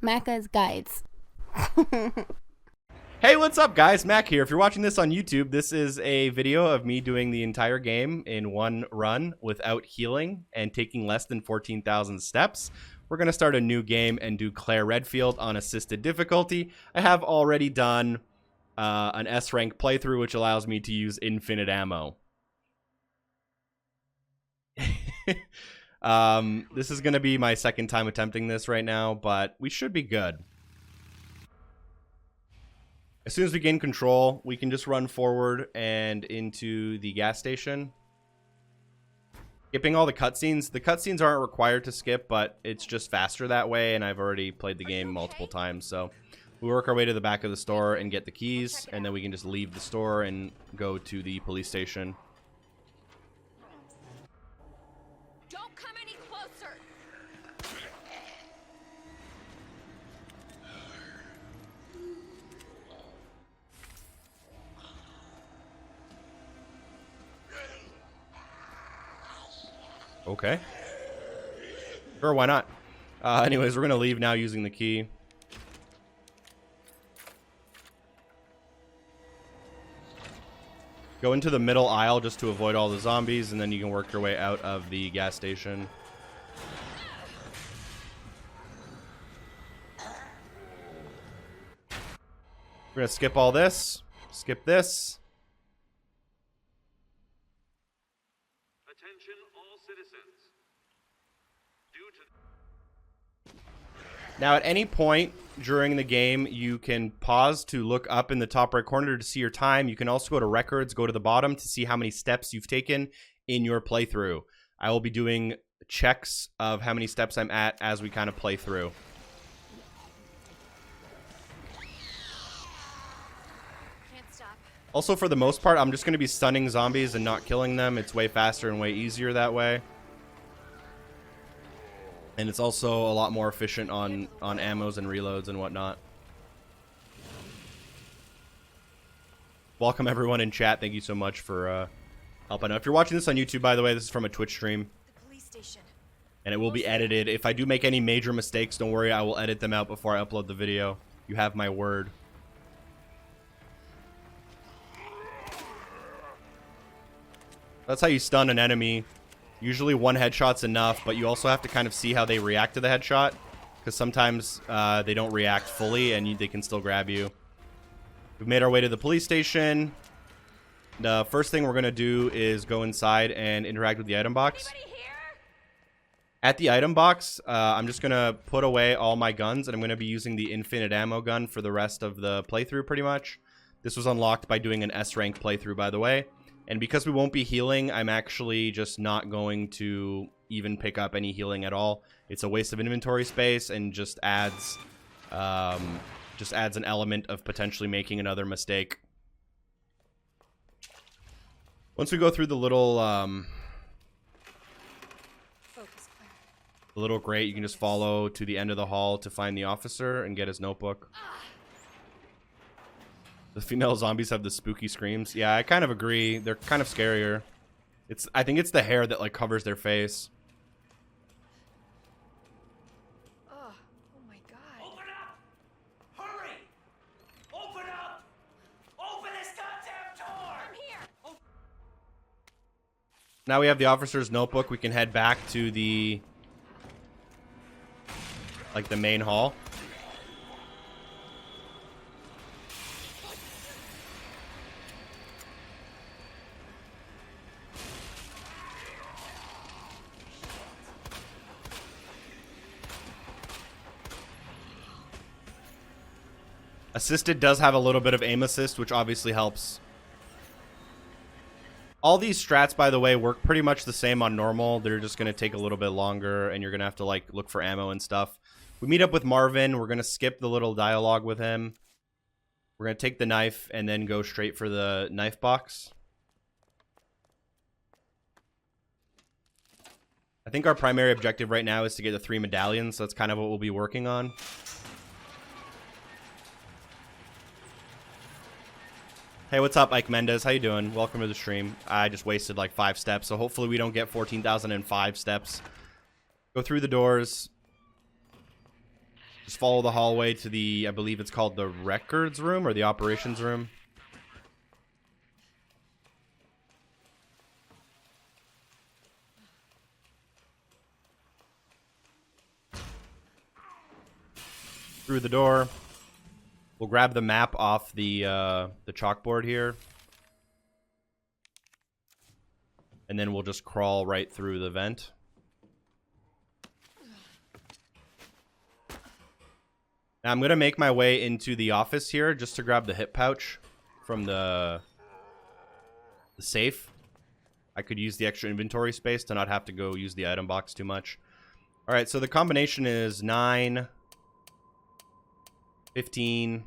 Macca's guides. Hey, what's up guys? Mac here. If you're watching this on YouTube, this is a video of me doing the entire game in one run without healing and taking less than 14,000 steps. We're going to start a new game and do Claire Redfield on assisted difficulty. I have already done an S rank playthrough, which allows me to use infinite ammo. This is going to be my second time attempting this right now, but we should be good. As soon as we gain control, we can just run forward and into the gas station. Skipping all the cutscenes. The cutscenes aren't required to skip, but it's just faster that way, and I've already played the game multiple times, so we work our way to the back of the store and get the keys, and then we can just leave the store and go to the police station. Don't come any closer. Okay. Sure, why not? Anyways, we're going to leave now using the key. Go into the middle aisle just to avoid all the zombies, and then you can work your way out of the gas station. We're going to skip all this. Skip this. Attention all citizens. Now, at any point during the game, you can pause to look up in the top right corner to see your time. You can also go to records, go to the bottom to see how many steps you've taken in your playthrough. I will be doing checks of how many steps I'm at as we kind of play through. Can't stop. Also, for the most part, I'm just going to be stunning zombies and not killing them. It's way faster and way easier that way. And it's also a lot more efficient on ammos and reloads and whatnot. Welcome everyone in chat. Thank you so much for helping out. If you're watching this on YouTube, by the way, this is from a Twitch stream. The police station. And it will be edited. If I do make any major mistakes, don't worry. I will edit them out before I upload the video. You have my word. That's how you stun an enemy. Usually one headshot's enough, but you also have to kind of see how they react to the headshot, because sometimes they don't react fully and they can still grab you. We've made our way to the police station. The first thing we're going to do is go inside and interact with the item box. Anybody here? At the item box, I'm just going to put away all my guns, and I'm going to be using the infinite ammo gun for the rest of the playthrough pretty much. This was unlocked by doing an S rank playthrough, by the way. And because we won't be healing, I'm actually just not going to even pick up any healing at all. It's a waste of inventory space and just adds an element of potentially making another mistake. Once we go through the little Focus, Claire. the little grate, you can just follow to the end of the hall to find the officer and get his notebook. The female zombies have the spooky screams. Yeah, I kind of agree. They're kind of scarier. I think it's the hair that like covers their face. Oh my god. Open up! Hurry! Open up! Open this goddamn door! I'm here. Now we have the officer's notebook. We can head back to the main hall. Assisted does have a little bit of aim assist, which obviously helps. All these strats, by the way, work pretty much the same on normal. They're just going to take a little bit longer, and you're going to have to like look for ammo and stuff. We meet up with Marvin. We're going to skip the little dialogue with him. We're going to take the knife and then go straight for the knife box. I think our primary objective right now is to get the 3 medallions, so that's kind of what we'll be working on. Hey, what's up, Ike Mendez? How you doing? Welcome to the stream. I just wasted like 5 steps, so hopefully we don't get 14,005 steps. Go through the doors. Just follow the hallway to the, I believe it's called the records room or the operations room. Through the door. We'll grab the map off the chalkboard here. And then we'll just crawl right through the vent. Now I'm going to make my way into the office here just to grab the hip pouch from the safe. I could use the extra inventory space to not have to go use the item box too much. All right, so the combination is 9, 15,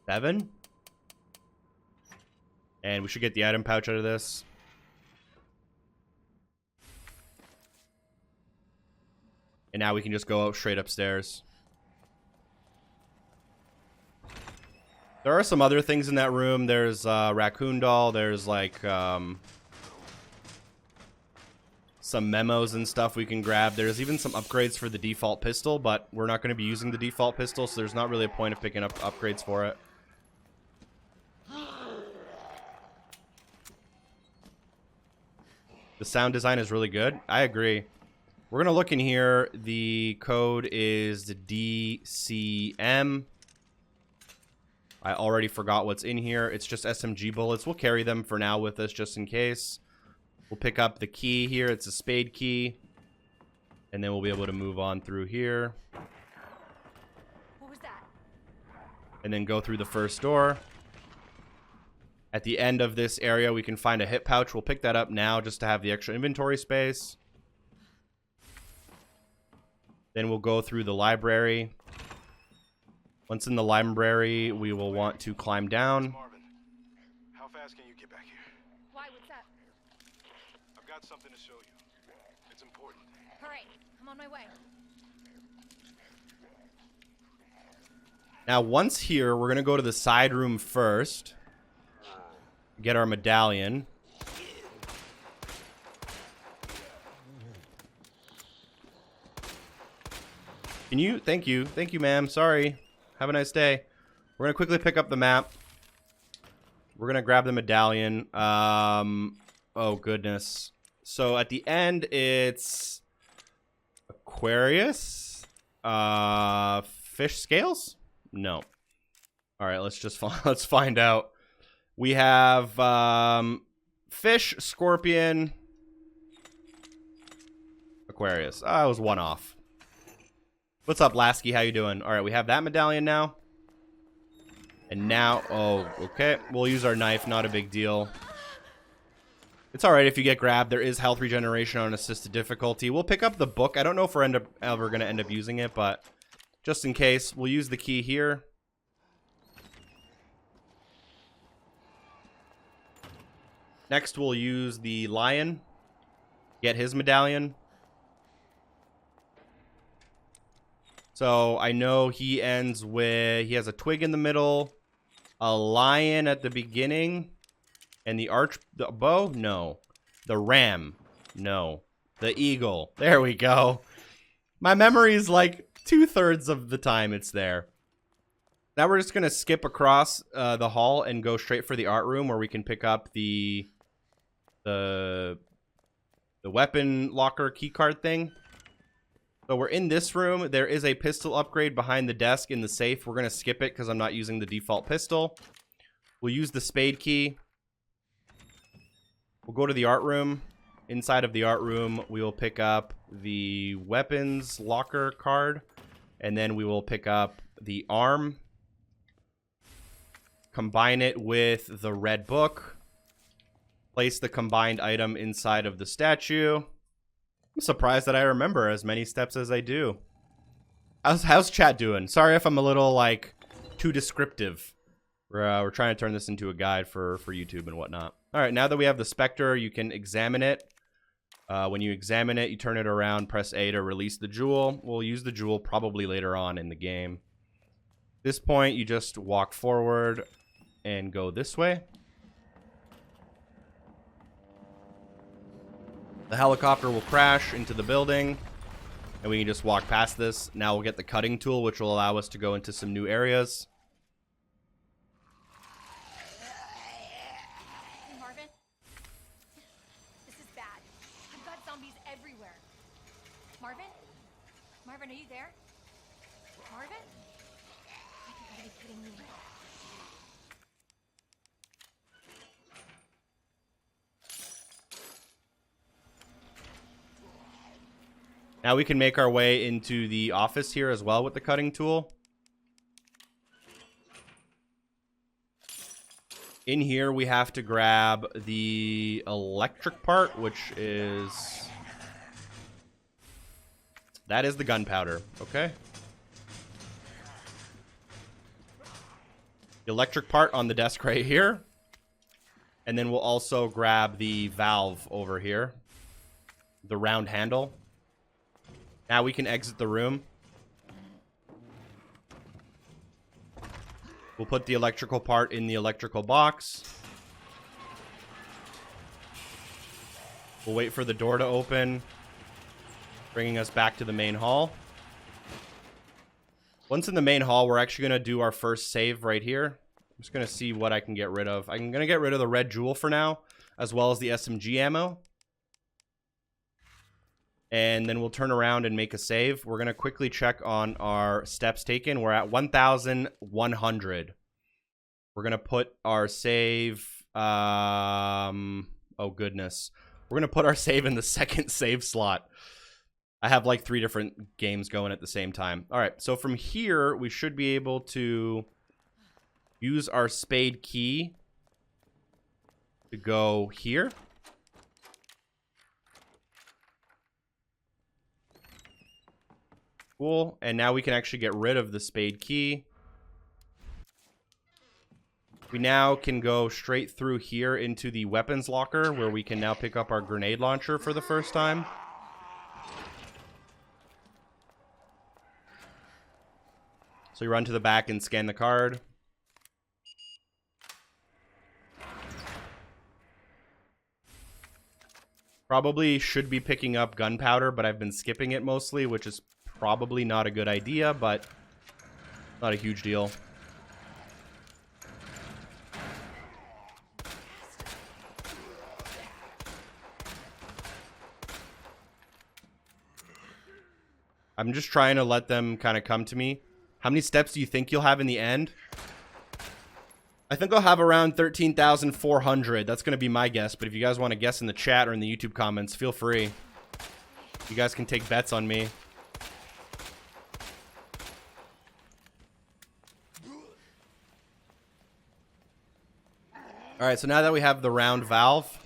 7. And we should get the item pouch out of this. And now we can just go straight upstairs. There are some other things in that room. There's a raccoon doll. There's like some memos and stuff we can grab. There's even some upgrades for the default pistol, but we're not going to be using the default pistol, so there's not really a point of picking up upgrades for it. The sound design is really good. I agree. We're going to look in here. The code is DCM. I already forgot what's in here. It's just SMG bullets. We'll carry them for now with us just in case. We'll pick up the key here. It's a spade key. And then we'll be able to move on through here. What was that? And then go through the first door. At the end of this area, we can find a hip pouch. We'll pick that up now just to have the extra inventory space. Then we'll go through the library. Once in the library, we will want to climb down. Marvin, how fast can you get back here? Why? What's that? I've got something to show you. It's important. All right, I'm on my way. Now, once here, we're going to go to the side room first. Get our medallion. Can you? Thank you. Thank you, ma'am. Sorry. Have a nice day. We're going to quickly pick up the map. We're going to grab the medallion. Oh, goodness. So, at the end, it's Aquarius? Fish scales? No. All right, let's find out. We have fish, scorpion, Aquarius. I was one off. What's up, Lasky? How you doing? All right, we have that medallion now. And now, oh, okay. We'll use our knife. Not a big deal. It's all right if you get grabbed. There is health regeneration on assisted difficulty. We'll pick up the book. I don't know if we're ever going to end up using it, but just in case, we'll use the key here. Next, we'll use the lion. Get his medallion. So, I know he ends with... He has a twig in the middle. A lion at the beginning. And the bow? No. The ram? No. The eagle. There we go. My memory is like 2/3 of the time it's there. Now we're just going to skip across the hall and go straight for the art room where we can pick up the weapon locker keycard thing. So we're in this room. There is a pistol upgrade behind the desk in the safe. We're going to skip it because I'm not using the default pistol. We'll use the spade key. We'll go to the art room. Inside of the art room, we will pick up the weapons locker card. And then we will pick up the arm. Combine it with the red book. Place the combined item inside of the statue. I'm surprised that I remember as many steps as I do. How's chat doing? Sorry if I'm a little, like, too descriptive. We're trying to turn this into a guide for YouTube and whatnot. All right, now that we have the Spectre, you can examine it. When you examine it, you turn it around, press A to release the jewel. We'll use the jewel probably later on in the game. At this point, you just walk forward and go this way. The helicopter will crash into the building. And we can just walk past this. Now we'll get the cutting tool, which will allow us to go into some new areas. Hey, Marvin. This is bad. I've got zombies everywhere. Marvin? Marvin, are you there? Marvin? You gotta be kidding me. Now we can make our way into the office here as well with the cutting tool. In here, we have to grab the electric part, which is... That is the gunpowder, okay? The electric part on the desk right here. And then we'll also grab the valve over here. The round handle. Now we can exit the room. We'll put the electrical part in the electrical box. We'll wait for the door to open, bringing us back to the main hall. Once in the main hall, we're actually going to do our first save right here. I'm just going to see what I can get rid of. I'm going to get rid of the red jewel for now, as well as the SMG ammo. And then we'll turn around and make a save. We're going to quickly check on our steps taken. We're at 1,100. We're going to put our save... oh, goodness. We're going to put our save in the second save slot. I have like 3 different games going at the same time. All right, so from here, we should be able to use our spade key to go here. Cool. And now we can actually get rid of the spade key. We now can go straight through here into the weapons locker, where we can now pick up our grenade launcher for the first time. So you run to the back and scan the card. Probably should be picking up gunpowder, but I've been skipping it mostly, which is probably not a good idea, but not a huge deal. I'm just trying to let them kind of come to me. How many steps do you think you'll have in the end? I think I'll have around 13,400. That's going to be my guess, but if you guys want to guess in the chat or in the YouTube comments, feel free. You guys can take bets on me. Alright, so now that we have the round valve.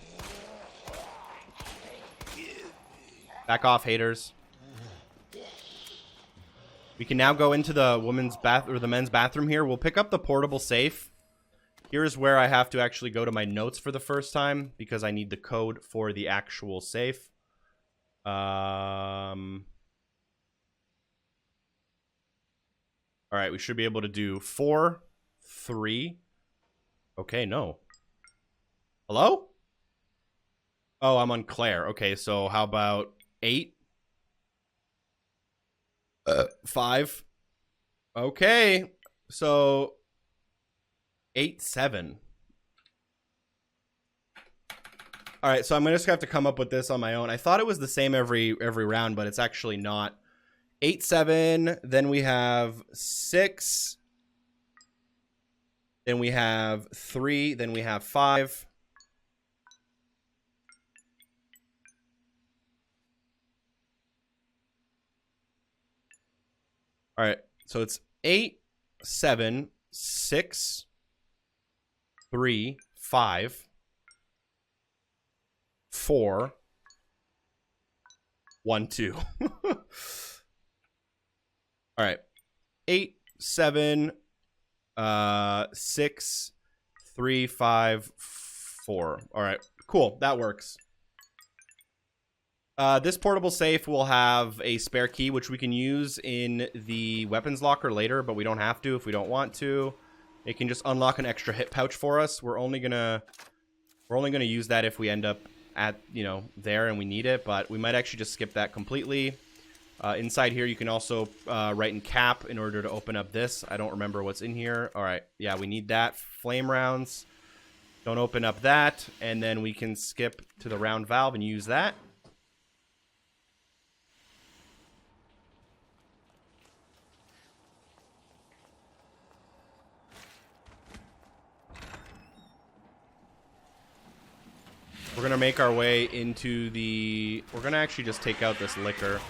Back off, haters. We can now go into the women's bath or the men's bathroom here. We'll pick up the portable safe. Here's where I have to actually go to my notes for the first time because I need the code for the actual safe. Alright, we should be able to do 4, 3. Okay, no. Hello? Oh, I'm on Claire. Okay, so how about 8? 5. Okay, so 8, 7. All right, so I'm just gonna have to come up with this on my own. I thought it was the same every round, but it's actually not. 8, 7. Then we have 6. Then we have 3. Then we have 5. All right, so it's 8, 7, 6, 3, 5, 4, 1, 2. All right, 8, 7, 6, 3, 5, 4. All right, cool, that works. This portable safe will have a spare key, which we can use in the weapons locker later, but we don't have to if we don't want to. It can just unlock an extra hit pouch for us. We're only gonna use that if we end up at, you know, there and we need it, but we might actually just skip that completely. Inside here, you can also write in cap in order to open up this. I don't remember what's in here. All right. Yeah, we need that. Flame rounds. Don't open up that. And then we can skip to the round valve and use that. We're going to make our way into the... We're going to actually just take out this liquor.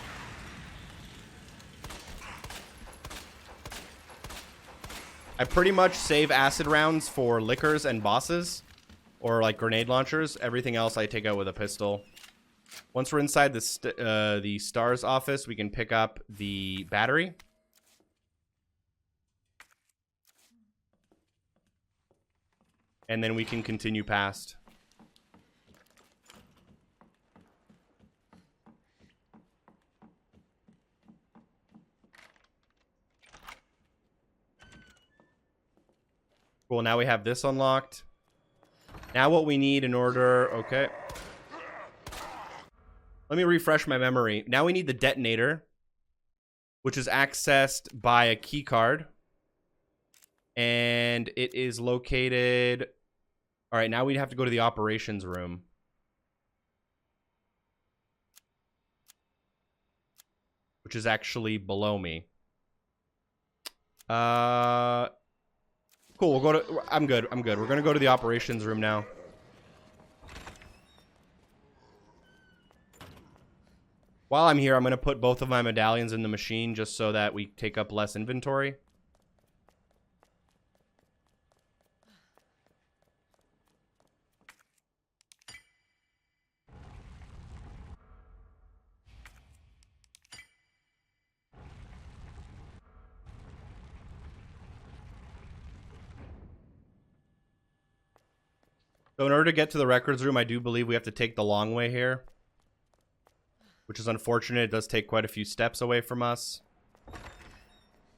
I pretty much save acid rounds for liquors and bosses. Or like grenade launchers. Everything else I take out with a pistol. Once we're inside the STARS office, we can pick up the battery. And then we can continue past. Cool, now we have this unlocked. Now what we need in order... Okay. Let me refresh my memory. Now we need the detonator, which is accessed by a key card. And it is located... Alright, now we have to go to the operations room. Which is actually below me. Cool, we'll go to... I'm good. We're going to go to the operations room now. While I'm here, I'm going to put both of my medallions in the machine just so that we take up less inventory. So in order to get to the records room, I do believe we have to take the long way here. Which is unfortunate. It does take quite a few steps away from us.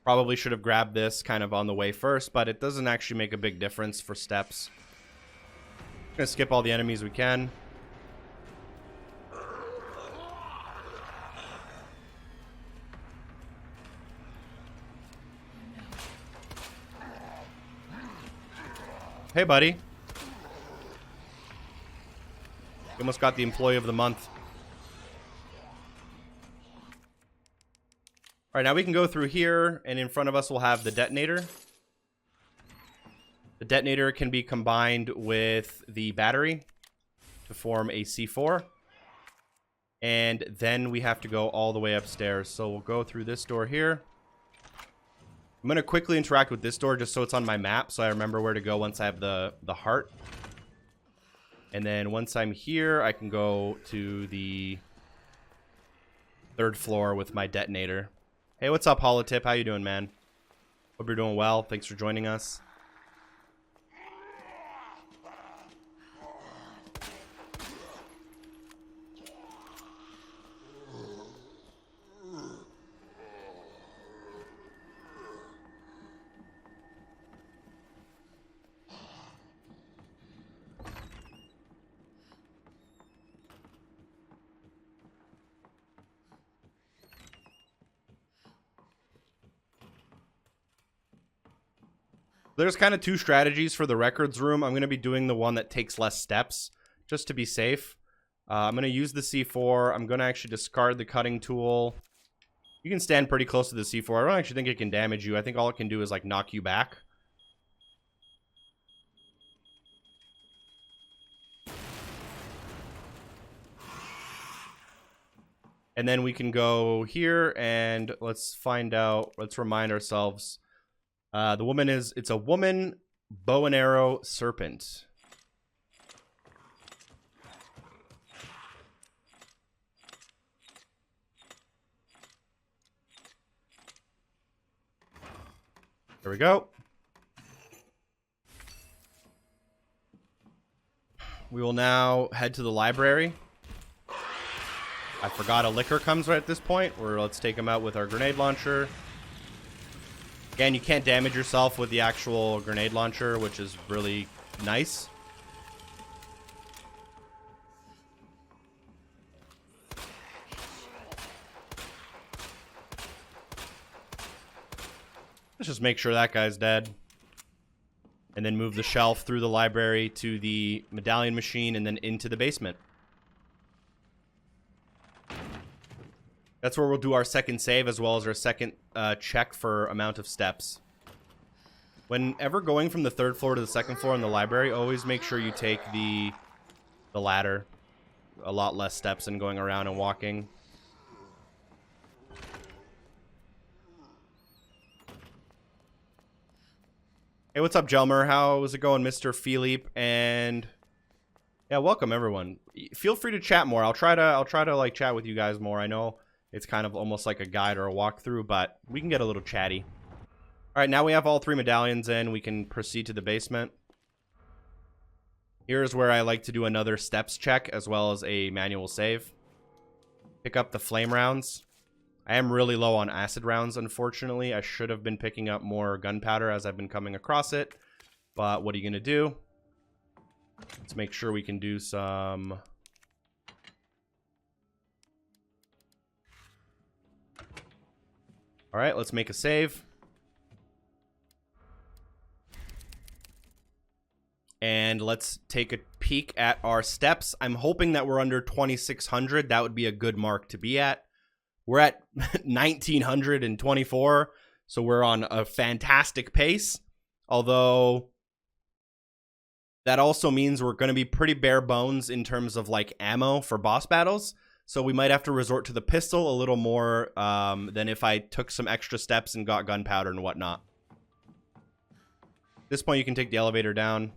Probably should have grabbed this kind of on the way first, but it doesn't actually make a big difference for steps. I'm gonna skip all the enemies we can. Hey, buddy. You almost got the employee of the month. Alright, now we can go through here, and in front of us we'll have the detonator. The detonator can be combined with the battery to form a C4. And then we have to go all the way upstairs. So we'll go through this door here. I'm going to quickly interact with this door just so it's on my map, so I remember where to go once I have the heart. And then once I'm here, I can go to the 3rd floor with my detonator. Hey, what's up, Holotip? How you doing, man? Hope you're doing well. Thanks for joining us. There's kind of 2 strategies for the records room. I'm going to be doing the one that takes less steps, just to be safe. I'm going to use the C4. I'm going to actually discard the cutting tool. You can stand pretty close to the C4. I don't actually think it can damage you. I think all it can do is, like, knock you back. And then we can go here, and let's find out, let's remind ourselves... the woman is, it's a woman bow and arrow serpent. There we go. We will now head to the library. I forgot a liquor comes right at this point, or let's take him out with our grenade launcher. Again, you can't damage yourself with the actual grenade launcher, which is really nice. Let's just make sure that guy's dead. And then move the shelf through the library to the medallion machine and then into the basement. That's where we'll do our second save as well as our second check for amount of steps. Whenever going from the 3rd floor to the 2nd floor in the library, always make sure you take the ladder. A lot less steps than going around and walking. Hey, what's up, Jelmer? How's it going, Mr. Philippe? And yeah, welcome everyone. Feel free to chat more. I'll try to like chat with you guys more. I know it's kind of almost like a guide or a walkthrough, but we can get a little chatty. All right, now we have all 3 medallions in. We can proceed to the basement. Here's where I like to do another steps check as well as a manual save. Pick up the flame rounds. I am really low on acid rounds, unfortunately. I should have been picking up more gunpowder as I've been coming across it. But what are you going to do? Let's make sure we can do some... Alright, let's make a save. And let's take a peek at our steps. I'm hoping that we're under 2,600. That would be a good mark to be at. We're at 1,924, so we're on a fantastic pace. Although, that also means we're going to be pretty bare bones in terms of, like, ammo for boss battles. So we might have to resort to the pistol a little more than if I took some extra steps and got gunpowder and whatnot. At this point, you can take the elevator down.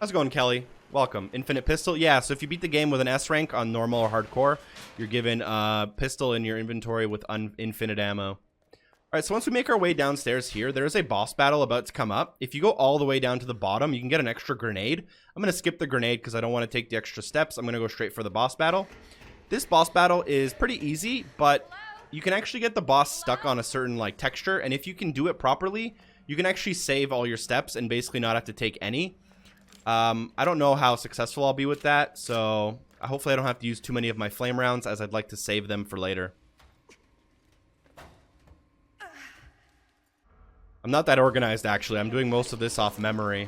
How's it going, Kelly? Welcome. Infinite pistol. Yeah, so if you beat the game with an S rank on normal or hardcore, you're given a pistol in your inventory with infinite ammo. All right, so once we make our way downstairs here, there is a boss battle about to come up. If you go all the way down to the bottom, you can get an extra grenade. I'm going to skip the grenade because I don't want to take the extra steps. I'm going to go straight for the boss battle. This boss battle is pretty easy, but you can actually get the boss stuck on a certain like texture, and if you can do it properly, you can actually save all your steps and basically not have to take any. I don't know how successful I'll be with that, so hopefully I don't have to use too many of my flame rounds, as I'd like to save them for later. I'm not that organized, actually. I'm doing most of this off memory.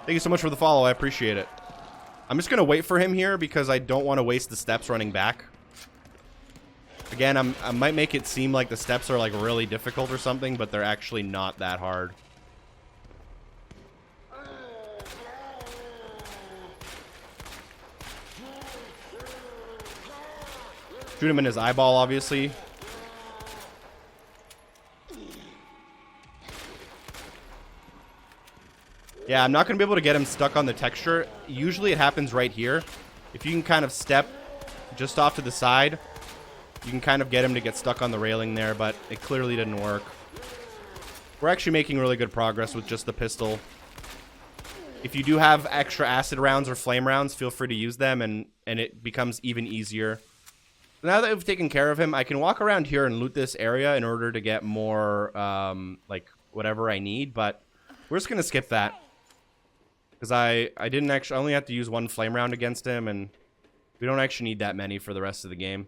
Thank you so much for the follow. I appreciate it. I'm just going to wait for him here because I don't want to waste the steps running back. Again, I might make it seem like the steps are like really difficult or something, but they're actually not that hard. Shoot him in his eyeball, obviously. Yeah, I'm not going to be able to get him stuck on the texture. Usually it happens right here. If you can kind of step just off to the side, you can kind of get him to get stuck on the railing there, but it clearly didn't work. We're actually making really good progress with just the pistol. If you do have extra acid rounds or flame rounds, feel free to use them, and it becomes even easier. Now that we've taken care of him, I can walk around here and loot this area in order to get more, like, whatever I need, but we're just going to skip that. Because I didn't actually, I only have to use 1 flame round against him, and we don't actually need that many for the rest of the game.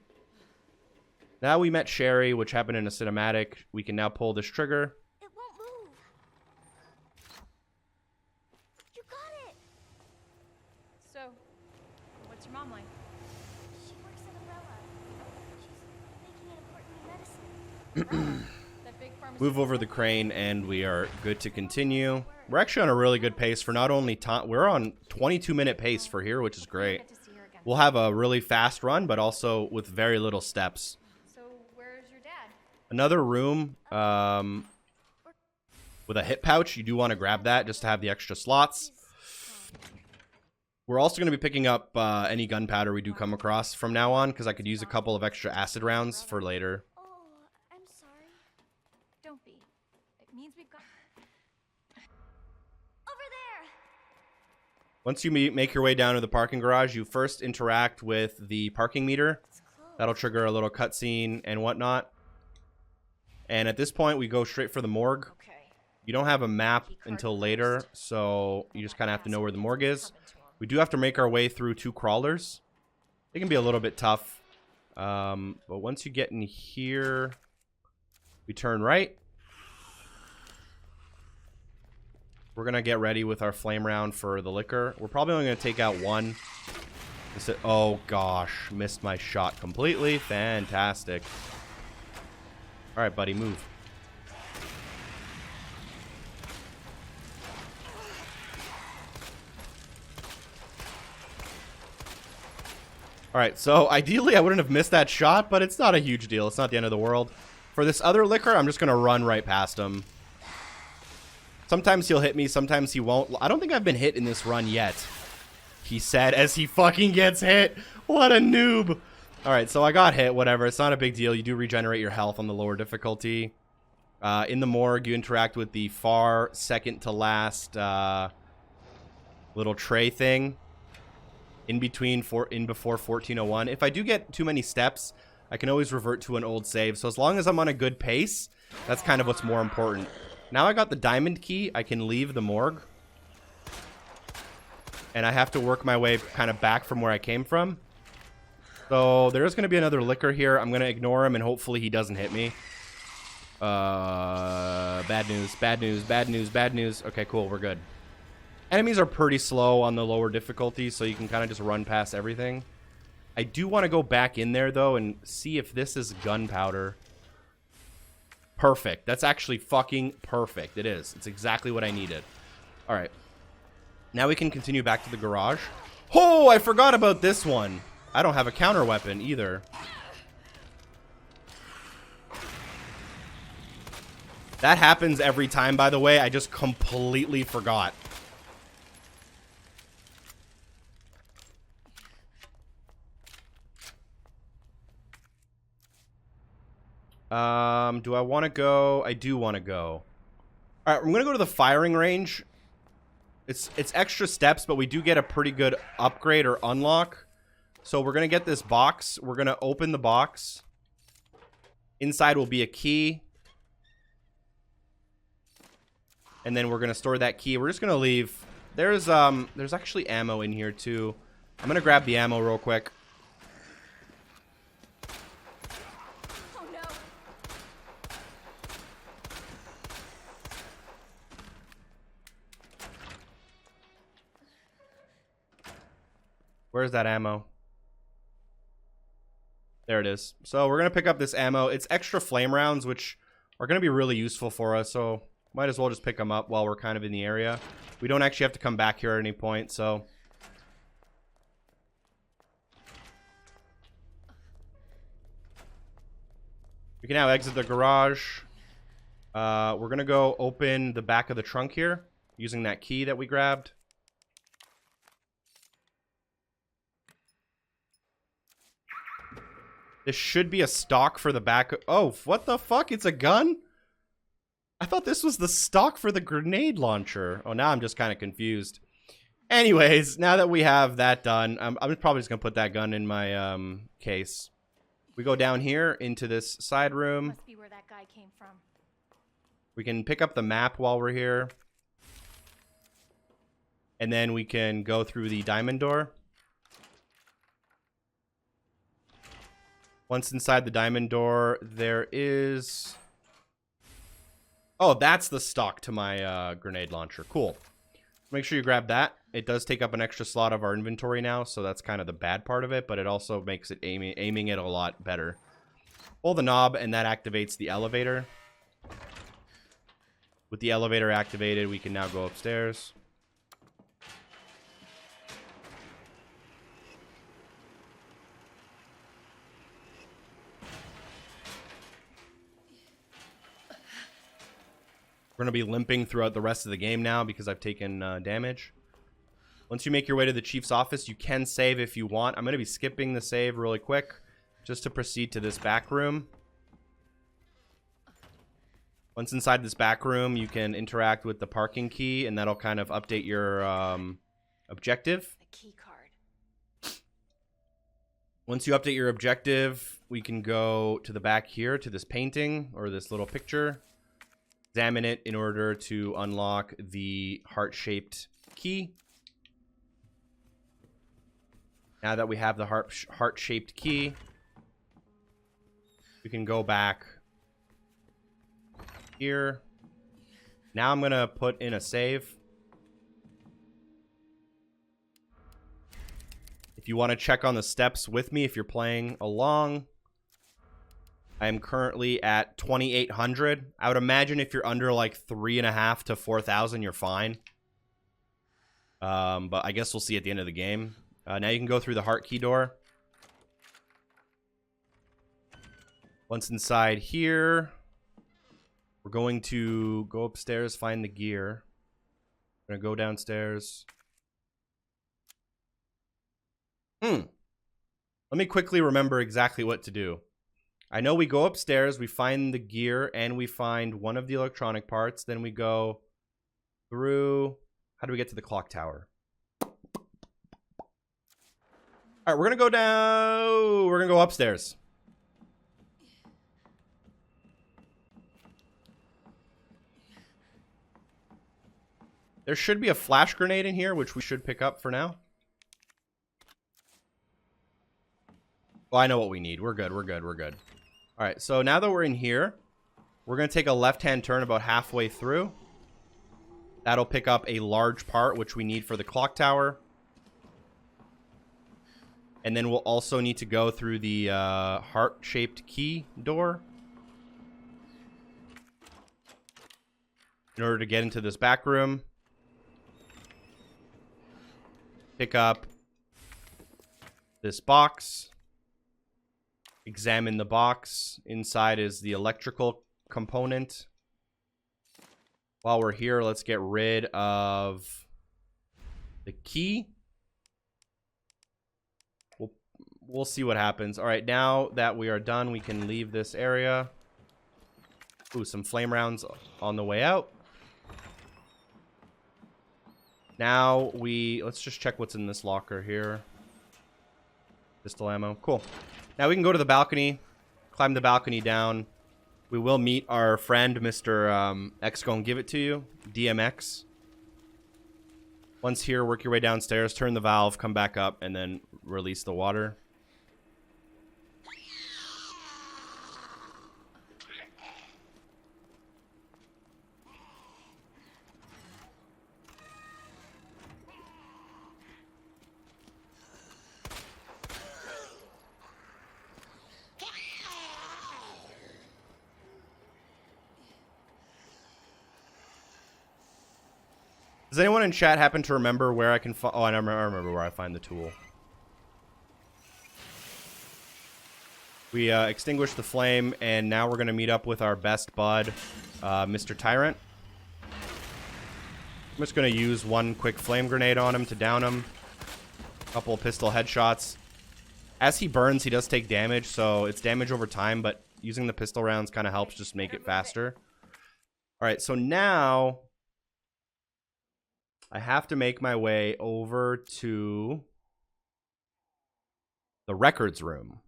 Now we met Sherry, which happened in a cinematic. We can now pull this trigger. It won't move. You got it. So, what's your mom like? She works at Umbrella. She's making an important new medicine. That big pharmacy. Move over the crane, and we are good to continue. We're actually on a really good pace for not only time. We're on 22-minute pace for here, which is great. We'll have a really fast run, but also with very little steps. So, where's your dad? Another room with a hit pouch. You do want to grab that just to have the extra slots. We're also going to be picking up any gunpowder we do come across from now on, because I could use a couple of extra acid rounds for later. Oh, I'm sorry. Don't be. It means we've got... Over there! Once you make your way down to the parking garage, you first interact with the parking meter. That'll trigger a little cutscene and whatnot. And at this point, we go straight for the morgue. Okay. You don't have a map until later, so you just kind of have to know where the morgue is. We do have to make our way through 2 crawlers. They can be a little bit tough. But once you get in here, we turn right. We're going to get ready with our flame round for the liquor. We're probably only going to take out 1. Oh, gosh. Missed my shot completely. Fantastic. All right, buddy, move. All right, so ideally I wouldn't have missed that shot, but it's not a huge deal. It's not the end of the world. For this other liquor, I'm just going to run right past him. Sometimes he'll hit me, sometimes he won't. I don't think I've been hit in this run yet, he said as he fucking gets hit. What a noob. All right, so I got hit, whatever. It's not a big deal. You do regenerate your health on the lower difficulty. In the morgue, you interact with the far second to last little tray thing. In before 1401. If I do get too many steps, I can always revert to an old save. So as long as I'm on a good pace, that's kind of what's more important. Now I got the diamond key, I can leave the morgue. And I have to work my way kind of back from where I came from. So there's going to be another liquor here. I'm going to ignore him and hopefully he doesn't hit me. Bad news, bad news, bad news, bad news. Okay, cool, we're good. Enemies are pretty slow on the lower difficulty, so you can kind of just run past everything. I do want to go back in there, though, and see if this is gunpowder. Perfect. That's actually fucking perfect. It is. It's exactly what I needed. All right. Now we can continue back to the garage. Oh, I forgot about this one. I don't have a counter weapon either. That happens every time, by the way. I just completely forgot. Do I want to go? I do want to go. All right, I'm going to go to the firing range. It's extra steps, but we do get a pretty good upgrade or unlock. So we're going to get this box. We're going to open the box. Inside will be a key. And then we're going to store that key. We're just going to leave. There's actually ammo in here too. I'm going to grab the ammo real quick. Oh no. Where's that ammo? There it is. So we're going to pick up this ammo. It's extra flame rounds, which are going to be really useful for us. So might as well just pick them up while we're kind of in the area. We don't actually have to come back here at any point, so. We can now exit the garage. We're going to go open the back of the trunk here using that key that we grabbed. This should be a stock for the back. Oh, what the fuck? It's a gun? I thought this was the stock for the grenade launcher. Oh, now I'm just kind of confused. Anyways, now that we have that done, I'm probably just going to put that gun in my case. We go down here into this side room. Must be where that guy came from. We can pick up the map while we're here. And then we can go through the diamond door. Once inside the diamond door, there is... Oh, that's the stock to my grenade launcher. Cool. Make sure you grab that. It does take up an extra slot of our inventory now, so that's kind of the bad part of it, but it also makes it aiming it a lot better. Pull the knob, and that activates the elevator. With the elevator activated, we can now go upstairs. We're going to be limping throughout the rest of the game now because I've taken damage. Once you make your way to the chief's office, you can save if you want. I'm going to be skipping the save really quick just to proceed to this back room. Once inside this back room, you can interact with the parking key, and that'll kind of update your objective. The key card. Once you update your objective, we can go to the back here to this painting or this little picture. Examine it in order to unlock the heart-shaped key. Now that we have the heart-shaped key, we can go back here. Now I'm going to put in a save. If you want to check on the steps with me, if you're playing along, I am currently at 2,800. I would imagine if you're under like 3,500 to 4,000, you're fine. But I guess we'll see at the end of the game. Now you can go through the heart key door. Once inside here, we're going to go upstairs, find the gear. We're going to go downstairs. Let me quickly remember exactly what to do. I know we go upstairs, we find the gear, and we find one of the electronic parts. Then we go through... How do we get to the clock tower? Alright, we're going to go down... We're going to go upstairs. There should be a flash grenade in here, which we should pick up for now. Oh, I know what we need. We're good, we're good, we're good. Alright, so now that we're in here, we're going to take a left-hand turn about halfway through. That'll pick up a large part, which we need for the clock tower. And then we'll also need to go through the heart-shaped key door in order to get into this back room. Pick up this box. Examine the box. Inside is the electrical component. While we're here, let's get rid of the key. We'll see what happens. All right, now that we are done, we can leave this area. Ooh, some flame rounds on the way out. Now let's just check what's in this locker here. Pistol ammo. Cool. Now we can go to the balcony, climb the balcony down. We will meet our friend, Mr. X Gonna Give It To You, DMX. Once here, work your way downstairs, turn the valve, come back up, and then release the water. Does anyone in chat happen to remember where I can find... Oh, I remember where I find the tool. We extinguished the flame, and now we're going to meet up with our best bud, Mr. Tyrant. I'm just going to use one quick flame grenade on him to down him. A couple of pistol headshots. As he burns, he does take damage, so it's damage over time, but using the pistol rounds kind of helps just make it faster. Alright, so now... I have to make my way over to the records room.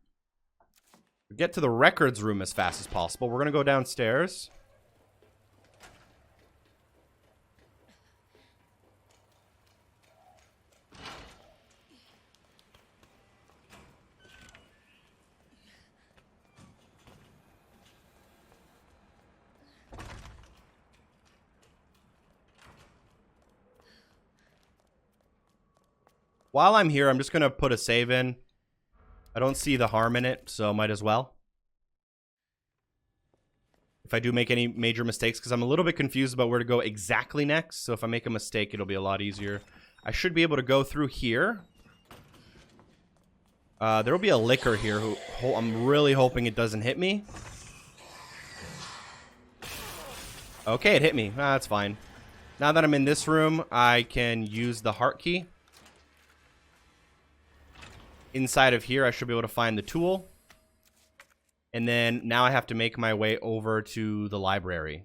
Get to the records room as fast as possible. We're going to go downstairs. While I'm here, I'm just going to put a save in. I don't see the harm in it, so might as well. If I do make any major mistakes, because I'm a little bit confused about where to go exactly next. So if I make a mistake, it'll be a lot easier. I should be able to go through here. There will be a licker here. I'm really hoping it doesn't hit me. Okay, it hit me. That's fine. Now that I'm in this room, I can use the heart key. Inside of here, I should be able to find the tool. And then now I have to make my way over to the library,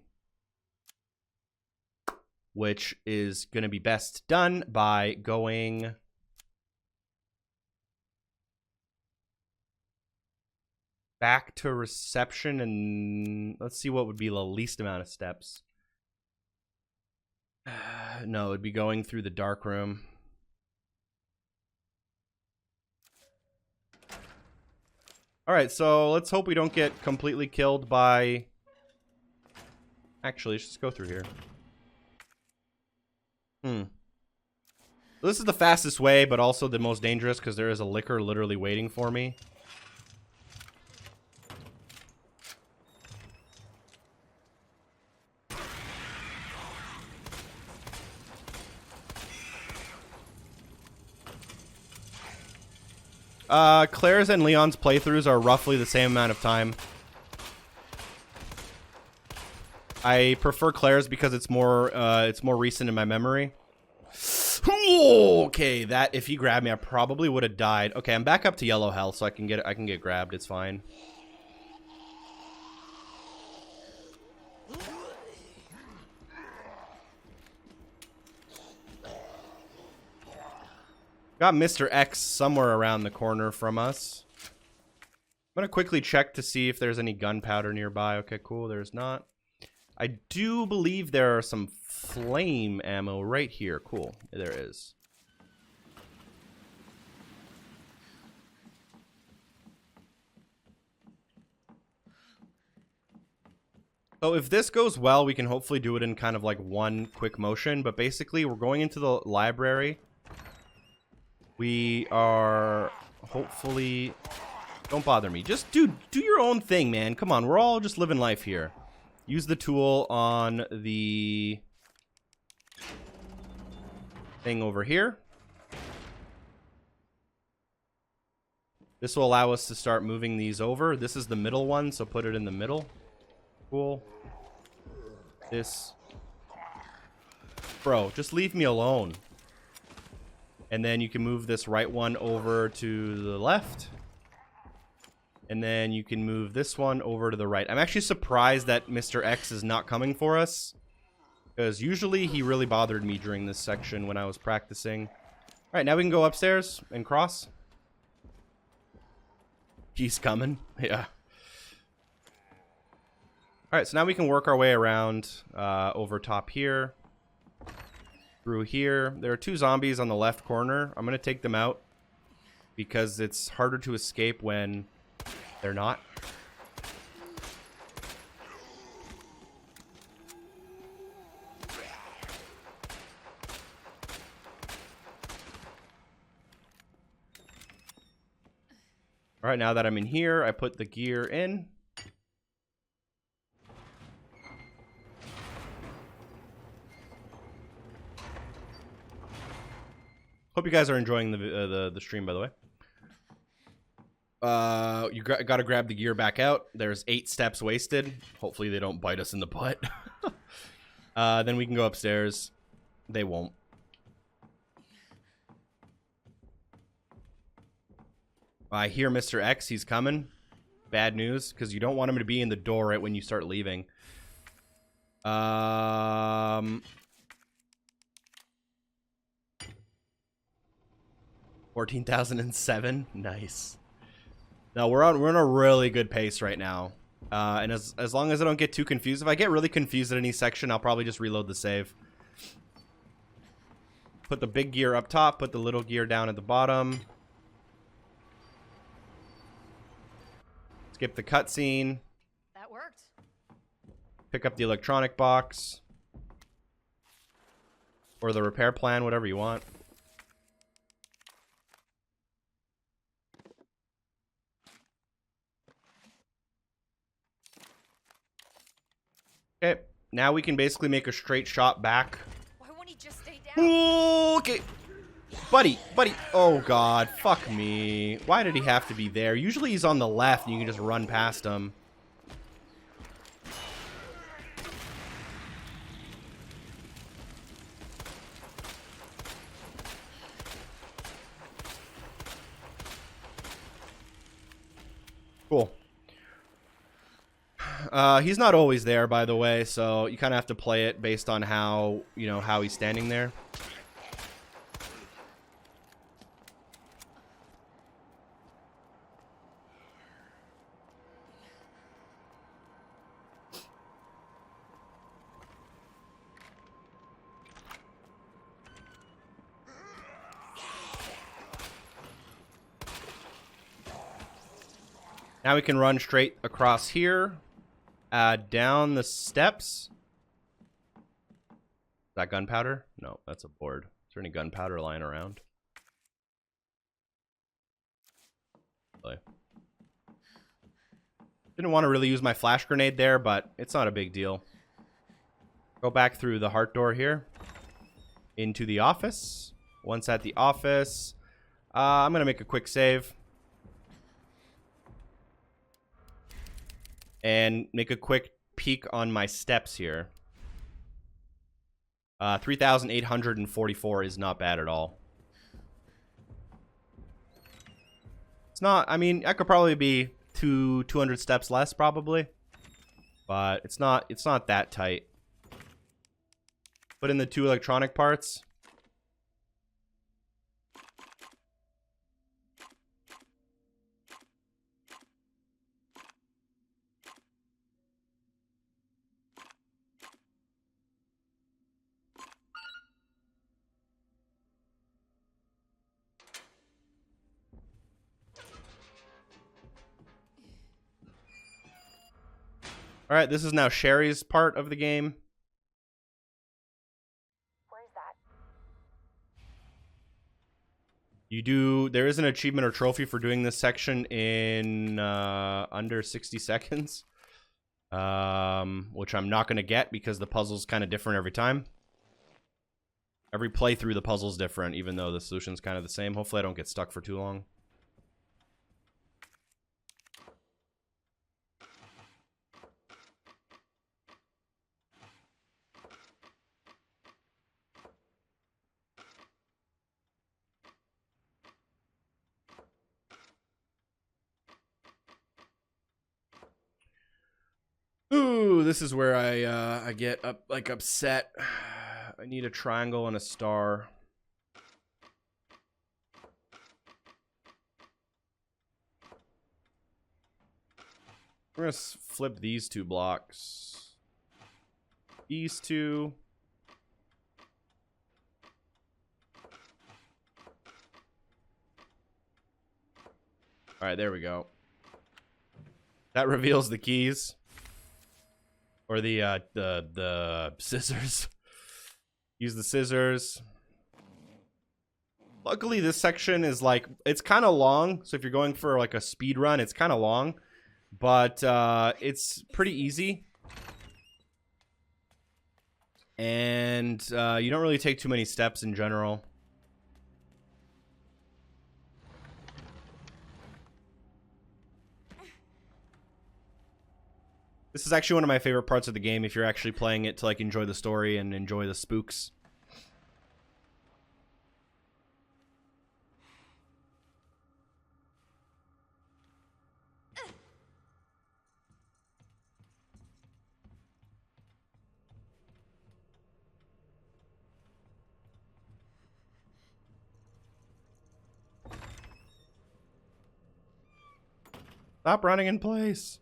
which is going to be best done by going... back to reception, and let's see what would be the least amount of steps. No, it'd be going through the dark room. Alright, so let's hope we don't get completely killed by... Actually, let's just go through here. This is the fastest way, but also the most dangerous, because there is a licker literally waiting for me. Claire's and Leon's playthroughs are roughly the same amount of time. I prefer Claire's because it's more recent in my memory. Okay, that if he grabbed me, I probably would have died. Okay, I'm back up to yellow health, so I can get grabbed. It's fine. Got Mr. X somewhere around the corner from us. I'm gonna quickly check to see if there's any gunpowder nearby. Okay, cool. There's not. I do believe there are some flame ammo right here. Cool. There is. So if this goes well, we can hopefully do it in kind of like one quick motion. But basically, we're going into the library. We are hopefully... Don't bother me. Just do your own thing, man. Come on, we're all just living life here. Use the tool on the thing over here. This will allow us to start moving these over. This is the middle one, so put it in the middle. Cool. This. Bro, just leave me alone. And then you can move this right one over to the left. And then you can move this one over to the right. I'm actually surprised that Mr. X is not coming for us, because usually he really bothered me during this section when I was practicing. Alright, now we can go upstairs and cross. He's coming. Yeah. Alright, so now we can work our way around over top here. Through here. There are two zombies on the left corner. I'm going to take them out because it's harder to escape when they're not. Alright, now that I'm in here, I put the gear in. Hope you guys are enjoying the stream, by the way. You gotta grab the gear back out. There's 8 steps wasted. Hopefully they don't bite us in the butt. Then we can go upstairs. They won't. I hear Mr. X. He's coming. Bad news, because you don't want him to be in the door right when you start leaving. 14,007. Nice. No, we're on a really good pace right now. And as long as I don't get too confused, if I get really confused at any section, I'll probably just reload the save. Put the big gear up top, put the little gear down at the bottom. Skip the cutscene. That worked. Pick up the electronic box. Or the repair plan, whatever you want. Okay, now we can basically make a straight shot back. Why won't he just stay down? Okay. Buddy. Oh, God. Fuck me. Why did he have to be there? Usually he's on the left and you can just run past him. Cool. He's not always there, by the way, so you kind of have to play it based on how, how he's standing there. Now we can run straight across here. Down the steps. Is that gunpowder? No, that's a board. Is there any gunpowder lying around? Really? Didn't want to really use my flash grenade there, but it's not a big deal. Go back through the heart door here. Into the office. Once at the office, I'm going to make a quick save. And make a quick peek on my steps here. 3,844 is not bad at all. It's not, I mean, I could probably be 200 steps less probably. But it's not that tight. Put in the 2 electronic parts. All right, this is now Sherry's part of the game. Where's that? There is an achievement or trophy for doing this section in under 60 seconds. Which I'm not going to get because the puzzle's kind of different every time. Every playthrough, the puzzle's different, even though the solution's kind of the same. Hopefully I don't get stuck for too long. Ooh, this is where I get upset. I need a triangle and a star. We're gonna flip these 2 blocks. These 2. All right, there we go. That reveals the keys. Or the scissors. Use the scissors. Luckily, this section is like, it's kind of long. So if you're going for like a speed run, it's kind of long. But it's pretty easy. And you don't really take too many steps in general. This is actually one of my favorite parts of the game if you're actually playing it to like enjoy the story and enjoy the spooks. Stop running in place.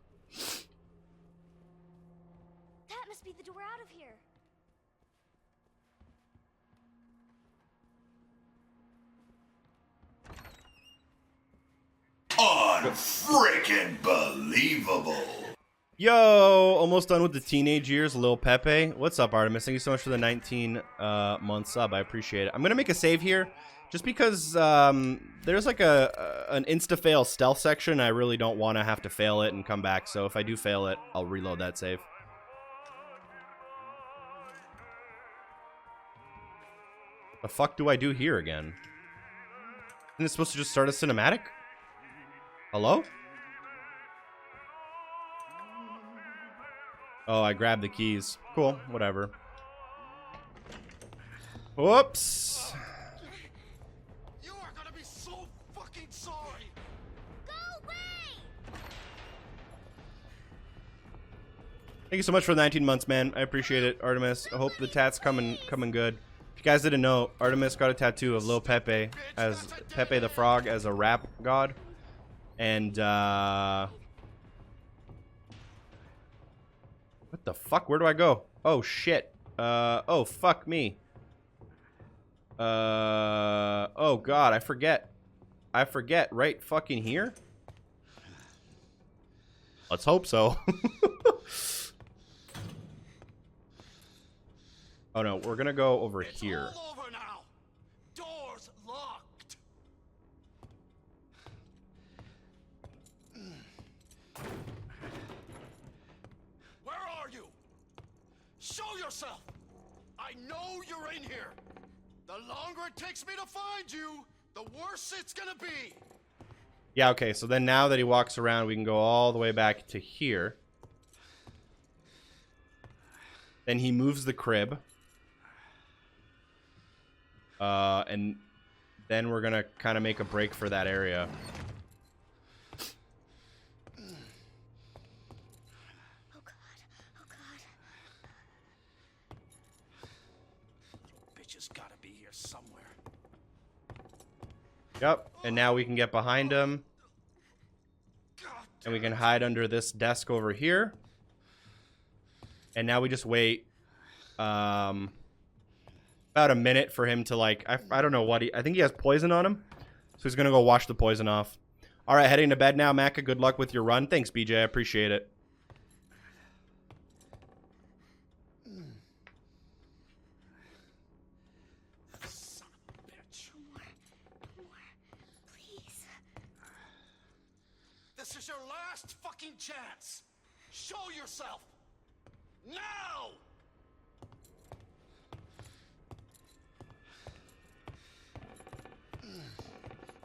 That must be the door out of here. Unfreaking believable. Yo, almost done with the teenage years, Lil Pepe. What's up, Artemis? Thank you so much for the 19-month sub. I appreciate it. I'm going to make a save here just because there's like an insta-fail stealth section. I really don't want to have to fail it and come back. So if I do fail it, I'll reload that save. The fuck do I do here again? Isn't it supposed to just start a cinematic? Hello? Oh, I grabbed the keys. Cool, whatever. Whoops. You are gonna be so fucking sorry. Go away! Thank you so much for the 19 months, man. I appreciate it, Artemis. I hope the tat's coming good. If you guys didn't know, Artemis got a tattoo of Lil Pepe as Pepe the Frog as a rap god. And what the fuck? Where do I go? Oh shit. Oh fuck me. Oh god, I forget. Right fucking here? Let's hope so. Oh no, we're gonna go over It's here. all over now. Doors locked. Where are you? Show yourself. I know you're in here. The longer it takes me to find you, the worse it's gonna be. Yeah, okay, so then now that he walks around, we can go all the way back to here. Then he moves the crib. And then we're gonna kind of make a break for that area. Oh God. Oh God. Bitch has gotta be here somewhere. Yep, and now we can get behind him. God And we can hide under this desk over here. And now we just wait about a minute for him to, like, I don't know what I think he has poison on him. So he's going to go wash the poison off. All right, heading to bed now, Macca. Good luck with your run. Thanks, BJ. I appreciate it. son of a bitch. More, please. This is your last fucking chance. Show yourself. Now!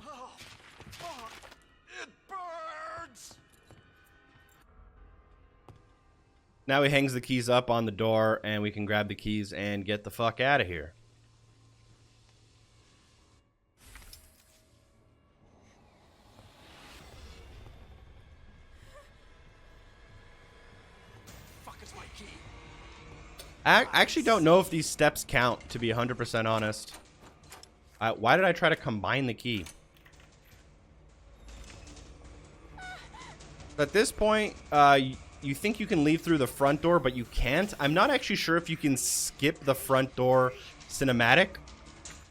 Oh, fuck. It burns! Now he hangs the keys up on the door, and we can grab the keys and get the fuck out of here. Fuck is my key? I actually don't know if these steps count, to be 100% honest. Why did I try to combine the key? At this point, you think you can leave through the front door, but you can't. I'm not actually sure if you can skip the front door cinematic.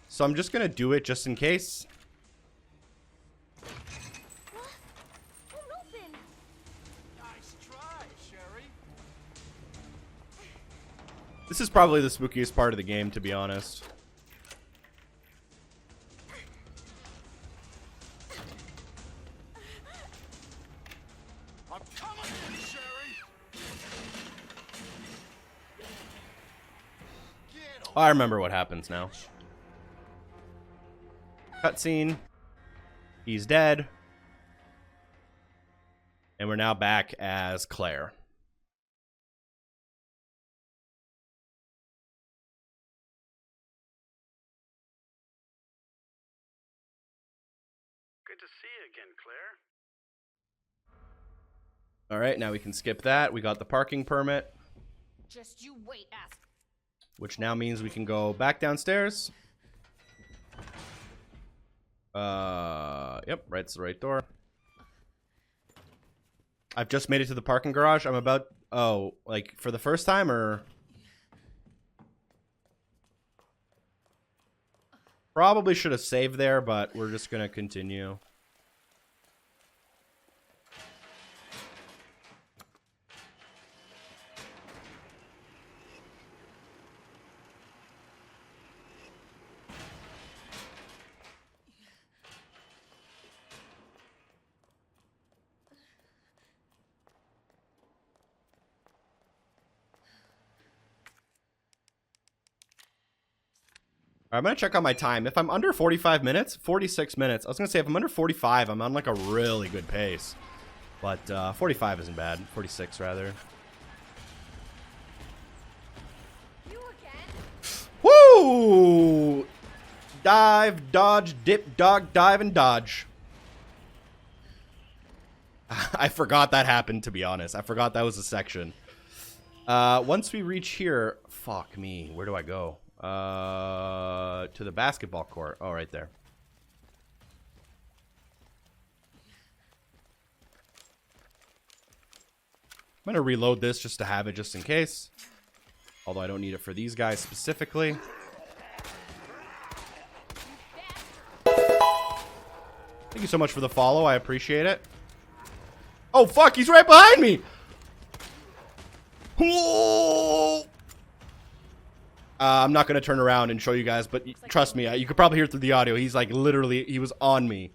So I'm just going to do it just in case. Won't open. Nice try, Sherry. This is probably the spookiest part of the game, to be honest. I'm coming in, Sherry. Get Oh, I remember what happens now. Cutscene. He's dead. And we're now back as Claire. Good to see you again, Claire. All right, now we can skip that. We got the parking permit, Just you wait, ass. which now means we can go back downstairs. Yep, right's the right door. I've just made it to the parking garage. I'm about, oh, like for the first time, or? Probably should have saved there, but we're just gonna continue. I'm going to check on my time. If I'm under 45 minutes, 46 minutes. I was going to say if I'm under 45, I'm on like a really good pace. But 45 isn't bad. 46 rather. You again? Woo! Dive, dodge, dip, dog, dive, and dodge. I forgot that happened, to be honest. I forgot that was a section. Once we reach here, fuck me. Where do I go? To the basketball court. Oh, right there. I'm gonna reload this just to have it just in case. Although I don't need it for these guys specifically. Thank you so much for the follow. I appreciate it. Oh, fuck, he's right behind me! Whoa! I'm not going to turn around and show you guys, but trust me, you could probably hear through the audio. He's like literally, he was on me.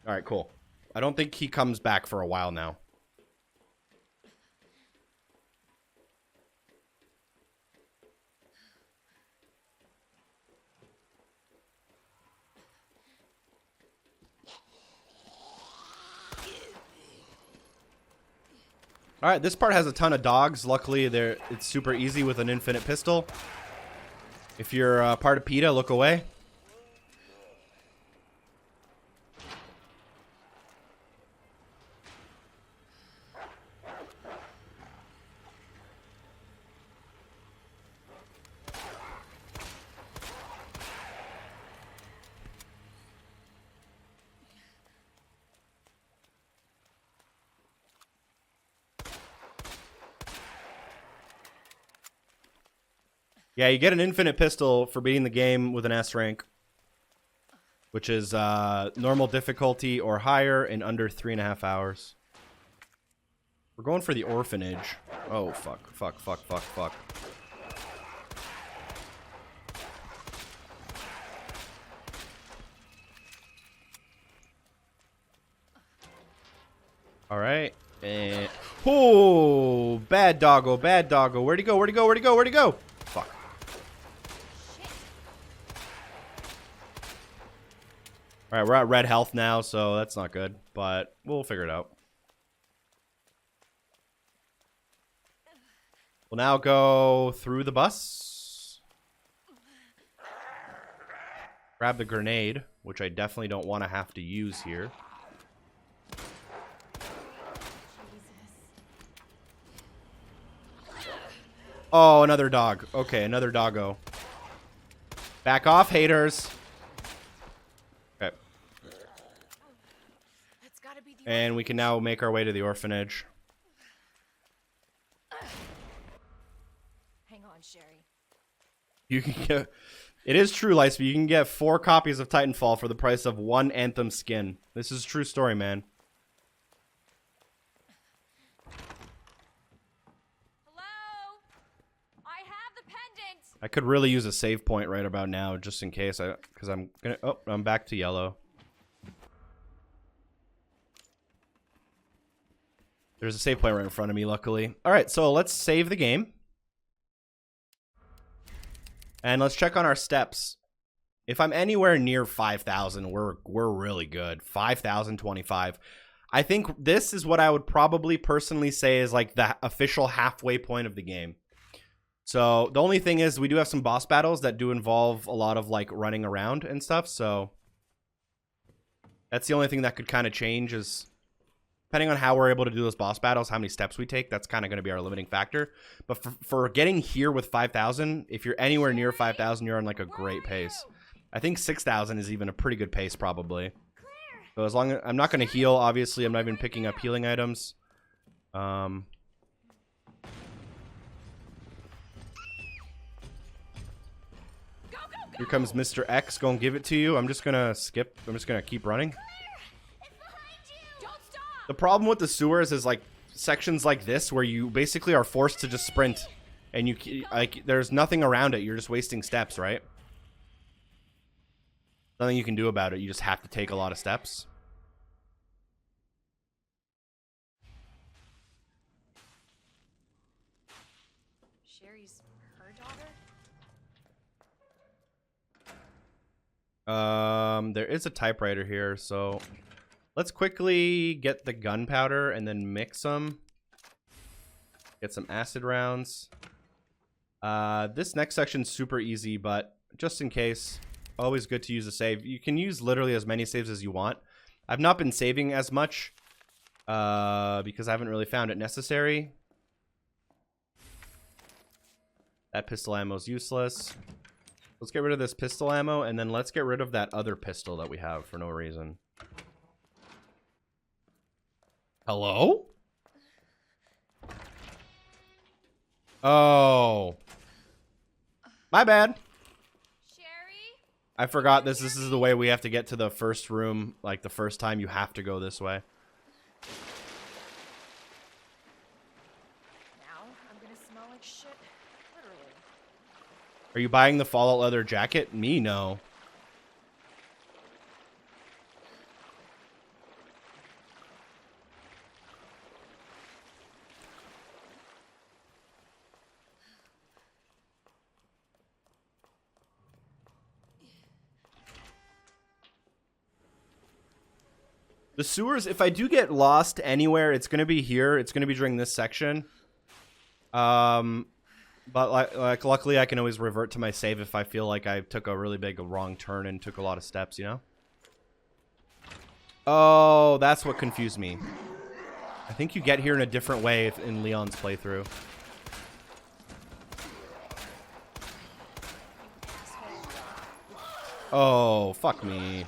All right, cool. I don't think he comes back for a while now. All right, this part has a ton of dogs. Luckily, it's super easy with an infinite pistol. If you're part of PETA, look away. Yeah, you get an infinite pistol for beating the game with an S rank, which is normal difficulty or higher in under 3.5 hours. We're going for the Orphanage. Oh, fuck, fuck, fuck, fuck, fuck. All right. And... oh, bad doggo, bad doggo. Where'd he go? Where'd he go? Where'd he go? Where'd he go? Fuck. All right, we're at red health now, so that's not good, but we'll figure it out. We'll now go through the bus. Grab the grenade, which I definitely don't want to have to use here. Oh, another dog. Okay, another doggo. Back off, haters. Okay. And we can now make our way to the orphanage. Hang on, Sherry. You can get... It is true, Lightspeed. You can get 4 copies of Titanfall for the price of 1 Anthem skin. This is a true story, man. I could really use a save point right about now, just in case. Because I'm gonna. Oh, I'm back to yellow. There's a save point right in front of me, luckily. All right, so let's save the game, and let's check on our steps. If I'm anywhere near 5,000, we're really good. 5,025. I think this is what I would probably personally say is like the official halfway point of the game. So the only thing is we do have some boss battles that do involve a lot of like running around and stuff. So that's the only thing that could kind of change is depending on how we're able to do those boss battles, how many steps we take. That's kind of going to be our limiting factor. But for getting here with 5,000, if you're anywhere near 5,000, you're on like a great pace. I think 6,000 is even a pretty good pace probably. So as long as I'm not going to heal, obviously, I'm not even picking up healing items. Here comes Mr. X. Go and give it to you. I'm just gonna skip. I'm just gonna keep running. The problem with the sewers is like sections like this where you basically are forced to just sprint, and you like there's nothing around it. You're just wasting steps, right? Nothing you can do about it. You just have to take a lot of steps. Sherry's her daughter? There is a typewriter here, so let's quickly get the gunpowder and then mix them. Get some acid rounds. This next section's super easy, but just in case, always good to use a save. You can use literally as many saves as you want. I've not been saving as much because I haven't really found it necessary. That pistol ammo is useless. Let's get rid of this pistol ammo, and then let's get rid of that other pistol that we have for no reason. Hello? Oh. My bad. Sherry? I forgot this is the way we have to get to the first room. Like, the first time you have to go this way. smell like shit. Literally. Are you buying the Fallout leather jacket? Me, no. The sewers, if I do get lost anywhere, it's going to be here. It's going to be during this section. But like, luckily, I can always revert to my save if I feel like I took a really big wrong turn and took a lot of steps, you know? Oh, that's what confused me. I think you get here in a different way in Leon's playthrough. Oh, fuck me.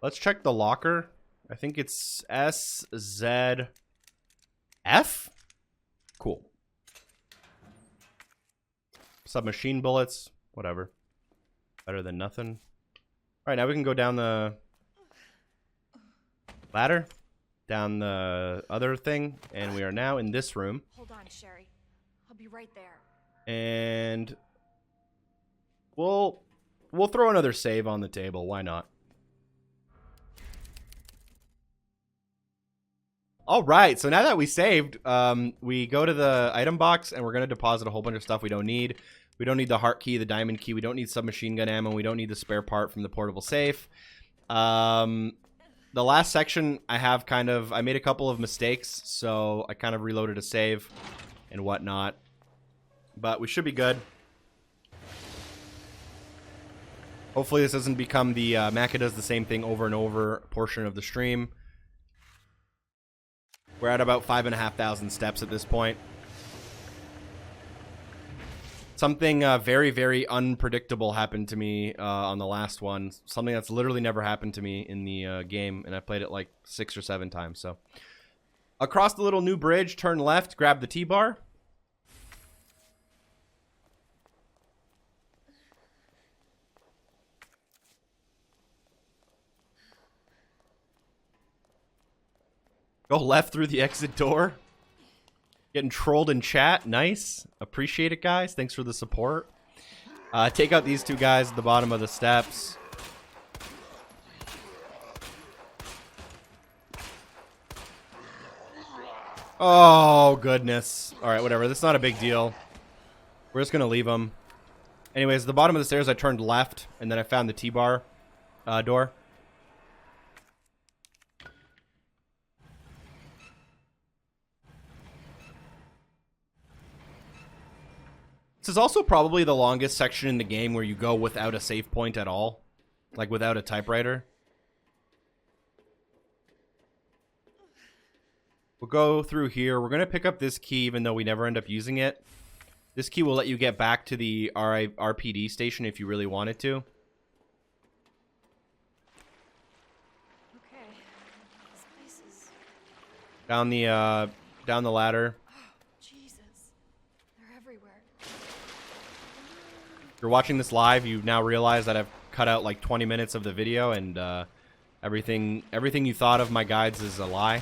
Let's check the locker. I think it's SZF. Cool. Submachine bullets. Whatever. Better than nothing. Alright, now we can go down the ladder. Down the other thing. And we are now in this room. Hold on, Sherry. I'll be right there. And we'll throw another save on the table. Why not? All right, so now that we saved, we go to the item box and we're going to deposit a whole bunch of stuff we don't need. We don't need the heart key, the diamond key. We don't need submachine gun ammo. We don't need the spare part from the portable safe. The last section I made a couple of mistakes, so I kind of reloaded a save and whatnot. But we should be good. Hopefully this doesn't become the Macca does the same thing over and over portion of the stream. We're at about 5,500 steps at this point. Something very, very unpredictable happened to me on the last one. Something that's literally never happened to me in the game, and I played it like 6 or 7 times. So, across the little new bridge, turn left, grab the T-bar. Go left through the exit door. Getting trolled in chat. Nice. Appreciate it, guys. Thanks for the support. Take out these two guys at the bottom of the steps. Oh, goodness. All right, whatever. That's not a big deal. We're just going to leave them. Anyways, at the bottom of the stairs, I turned left, and then I found the T-bar door. This is also probably the longest section in the game where you go without a save point at all. Like, without a typewriter. We'll go through here. We're going to pick up this key even though we never end up using it. This key will let you get back to the RPD station if you really wanted to. Okay. This place is... Down the ladder. Jesus. They're everywhere. If you're watching this live, you now realize that I've cut out like 20 minutes of the video, and everything you thought of my guides is a lie.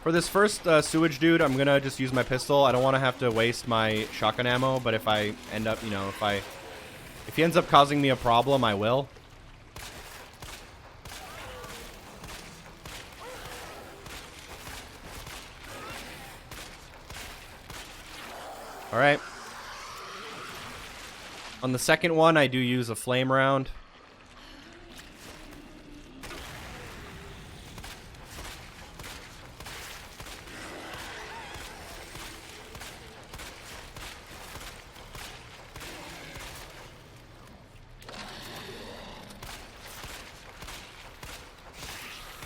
For this first sewage dude, I'm gonna just use my pistol. I don't want to have to waste my shotgun ammo, but if I end up, if he ends up causing me a problem, I will. All right. On the second one, I do use a flame round.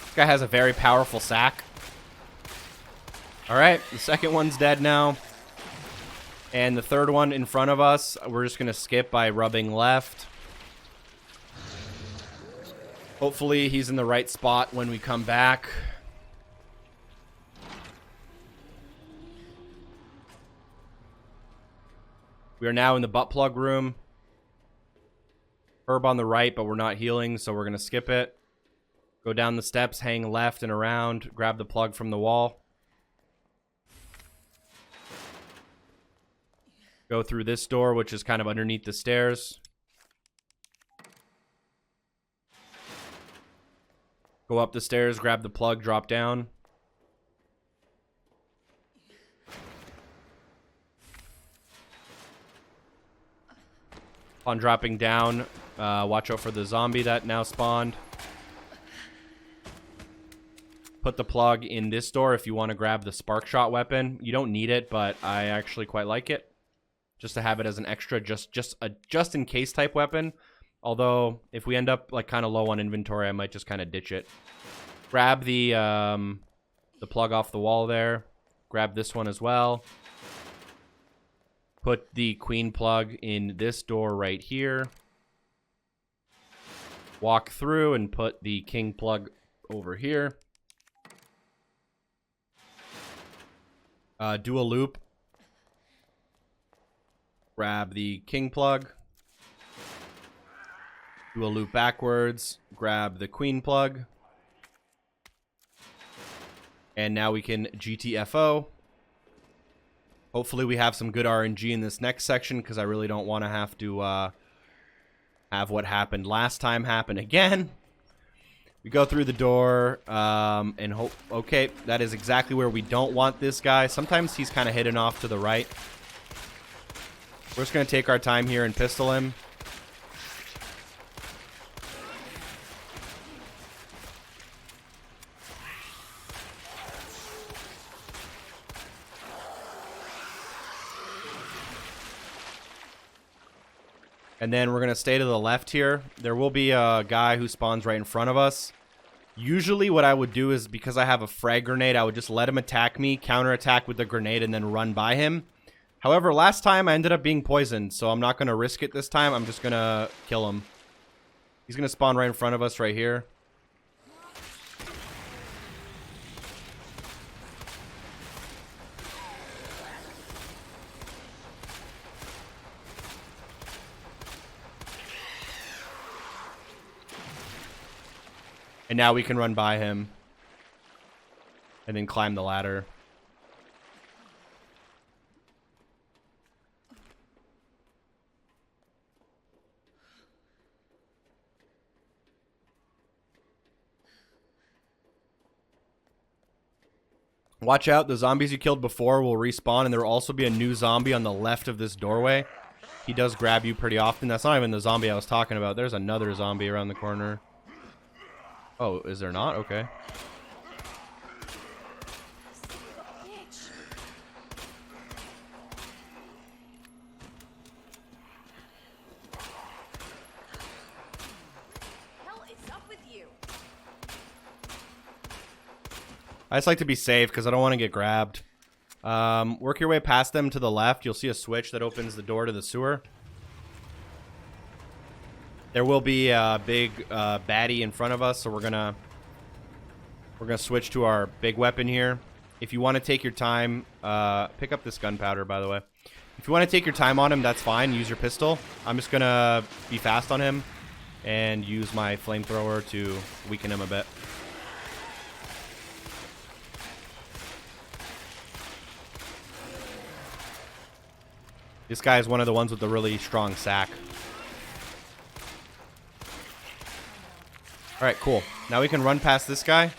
This guy has a very powerful sack. All right, the second one's dead now. And the third one in front of us, we're just going to skip by rubbing left. Hopefully he's in the right spot when we come back. We are now in the butt plug room. Herb on the right, but we're not healing, so we're going to skip it. Go down the steps, hang left and around, grab the plug from the wall. Go through this door, which is kind of underneath the stairs. Go up the stairs, grab the plug, drop down. Upon dropping down, watch out for the zombie that now spawned. Put the plug in this door if you want to grab the spark shot weapon. You don't need it, but I actually quite like it. Just to have it as an extra, just in case type weapon. Although, if we end up like kind of low on inventory, I might just kind of ditch it. Grab the plug off the wall there. Grab this one as well. Put the queen plug in this door right here. Walk through and put the king plug over here. Do a loop. Grab the king plug. Do a loop backwards. Grab the queen plug. And now we can GTFO. Hopefully we have some good RNG in this next section, because I really don't want to have to have what happened last time happen again. We go through the door and hope... Okay, that is exactly where we don't want this guy. Sometimes he's kind of hidden off to the right. We're just going to take our time here and pistol him. And then we're going to stay to the left here. There will be a guy who spawns right in front of us. Usually what I would do is, because I have a frag grenade, I would just let him attack me, counterattack with the grenade, and then run by him. However, last time I ended up being poisoned, so I'm not going to risk it this time. I'm just going to kill him. He's going to spawn right in front of us right here. And now we can run by him and then climb the ladder. Watch out, the zombies you killed before will respawn, and there will also be a new zombie on the left of this doorway. He does grab you pretty often. That's not even the zombie I was talking about. There's another zombie around the corner. Oh, is there not? Okay. Bitch. Hell is up with you? I just like to be safe because I don't want to get grabbed. Work your way past them to the left. You'll see a switch that opens the door to the sewer. There will be a big baddie in front of us, so we're gonna switch to our big weapon here. If you want to take your time, pick up this gunpowder, by the way. If you want to take your time on him, that's fine. Use your pistol. I'm just gonna be fast on him and use my flamethrower to weaken him a bit. This guy is one of the ones with the really strong sack. Alright, cool. Now we can run past this guy.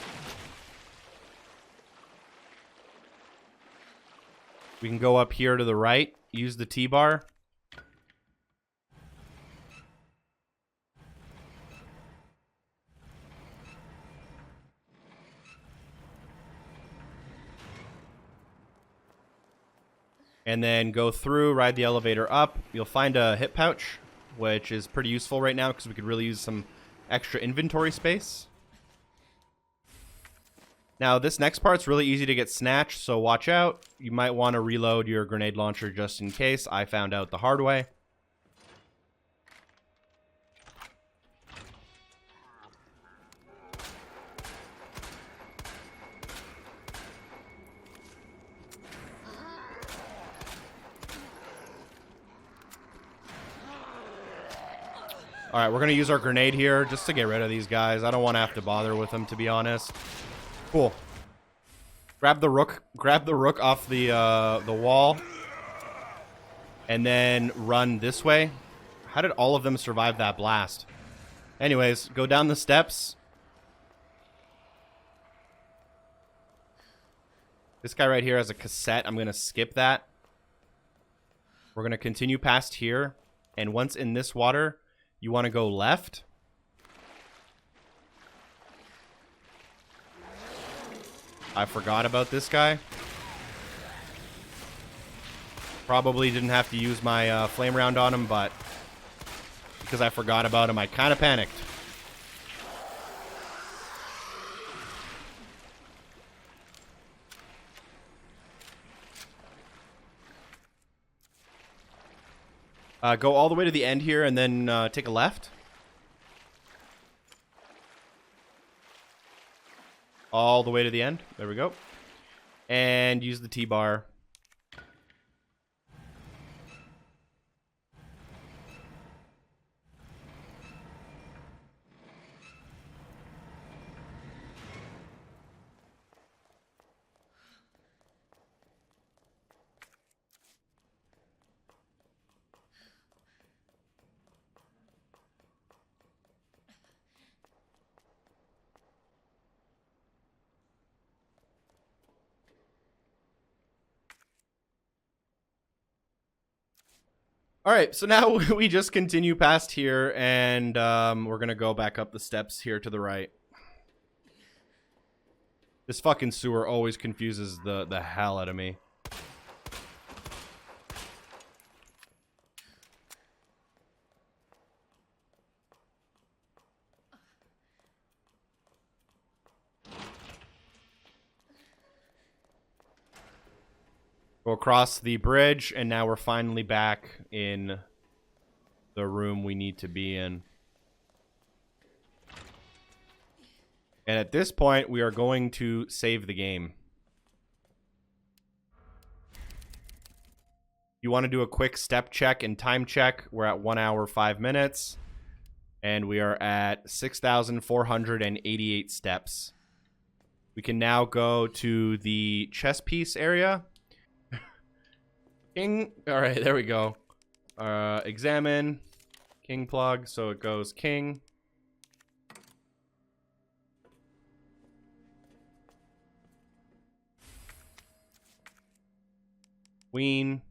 We can go up here to the right, use the T-bar. And then go through, ride the elevator up. You'll find a hip pouch, which is pretty useful right now because we could really use some extra inventory space. Now, this next part's really easy to get snatched, so watch out. You might want to reload your grenade launcher just in case. I found out the hard way. All right, we're going to use our grenade here just to get rid of these guys. I don't want to have to bother with them, to be honest. Cool. Grab the rook. Grab the rook off the wall. And then run this way. How did all of them survive that blast? Anyways, go down the steps. This guy right here has a cassette. I'm going to skip that. We're going to continue past here. And once in this water, you want to go left. I forgot about this guy. Probably didn't have to use my flame round on him, but because I forgot about him, I kind of panicked. Go all the way to the end here and then take a left. All the way to the end. There we go. And use the T-bar. All right, so now we just continue past here, and we're going to go back up the steps here to the right. This fucking sewer always confuses the hell out of me. Go across the bridge, and now we're finally back in the room we need to be in. And at this point, we are going to save the game. You want to do a quick step check and time check. We're at 1 hour, 5 minutes. And we are at 6,488 steps. We can now go to the chess piece area. King. All right, there we go. Examine. King plug. So it goes king. Queen.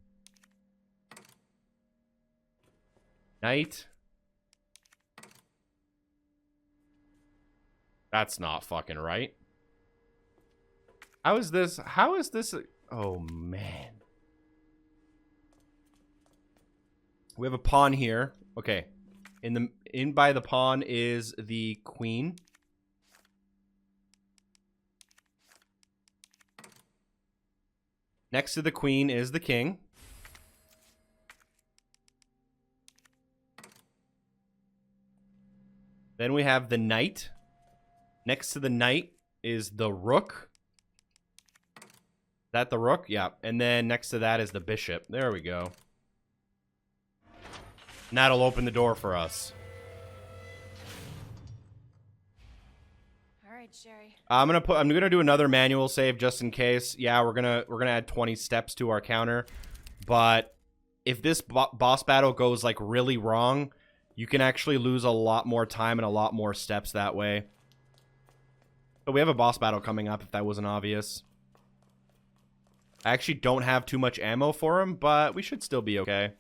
Knight. That's not fucking right. How is this? How is this? Oh, man. We have a pawn here. Okay. In by the pawn is the queen. Next to the queen is the king. Then we have the knight. Next to the knight is the rook. Is that the rook? Yeah. And then next to that is the bishop. There we go. And that'll open the door for us. All right, Sherry. I'm gonna do another manual save just in case. Yeah, we're gonna add 20 steps to our counter. But if this boss battle goes like really wrong, you can actually lose a lot more time and a lot more steps that way. But we have a boss battle coming up if that wasn't obvious. I actually don't have too much ammo for him, but we should still be okay.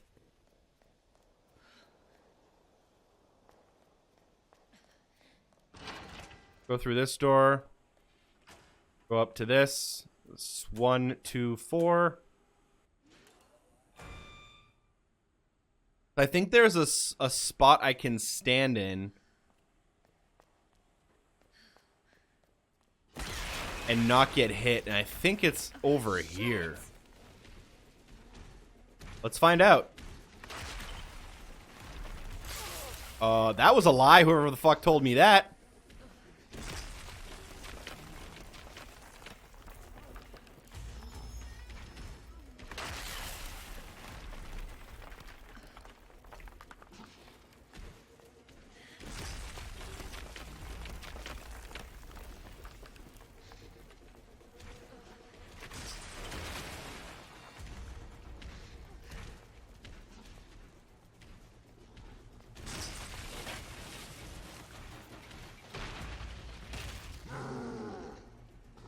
Go through this door. Go up to this. 1, 2, 4. I think there's a spot I can stand in and not get hit, and I think it's over here. Let's find out. That was a lie, whoever the fuck told me that.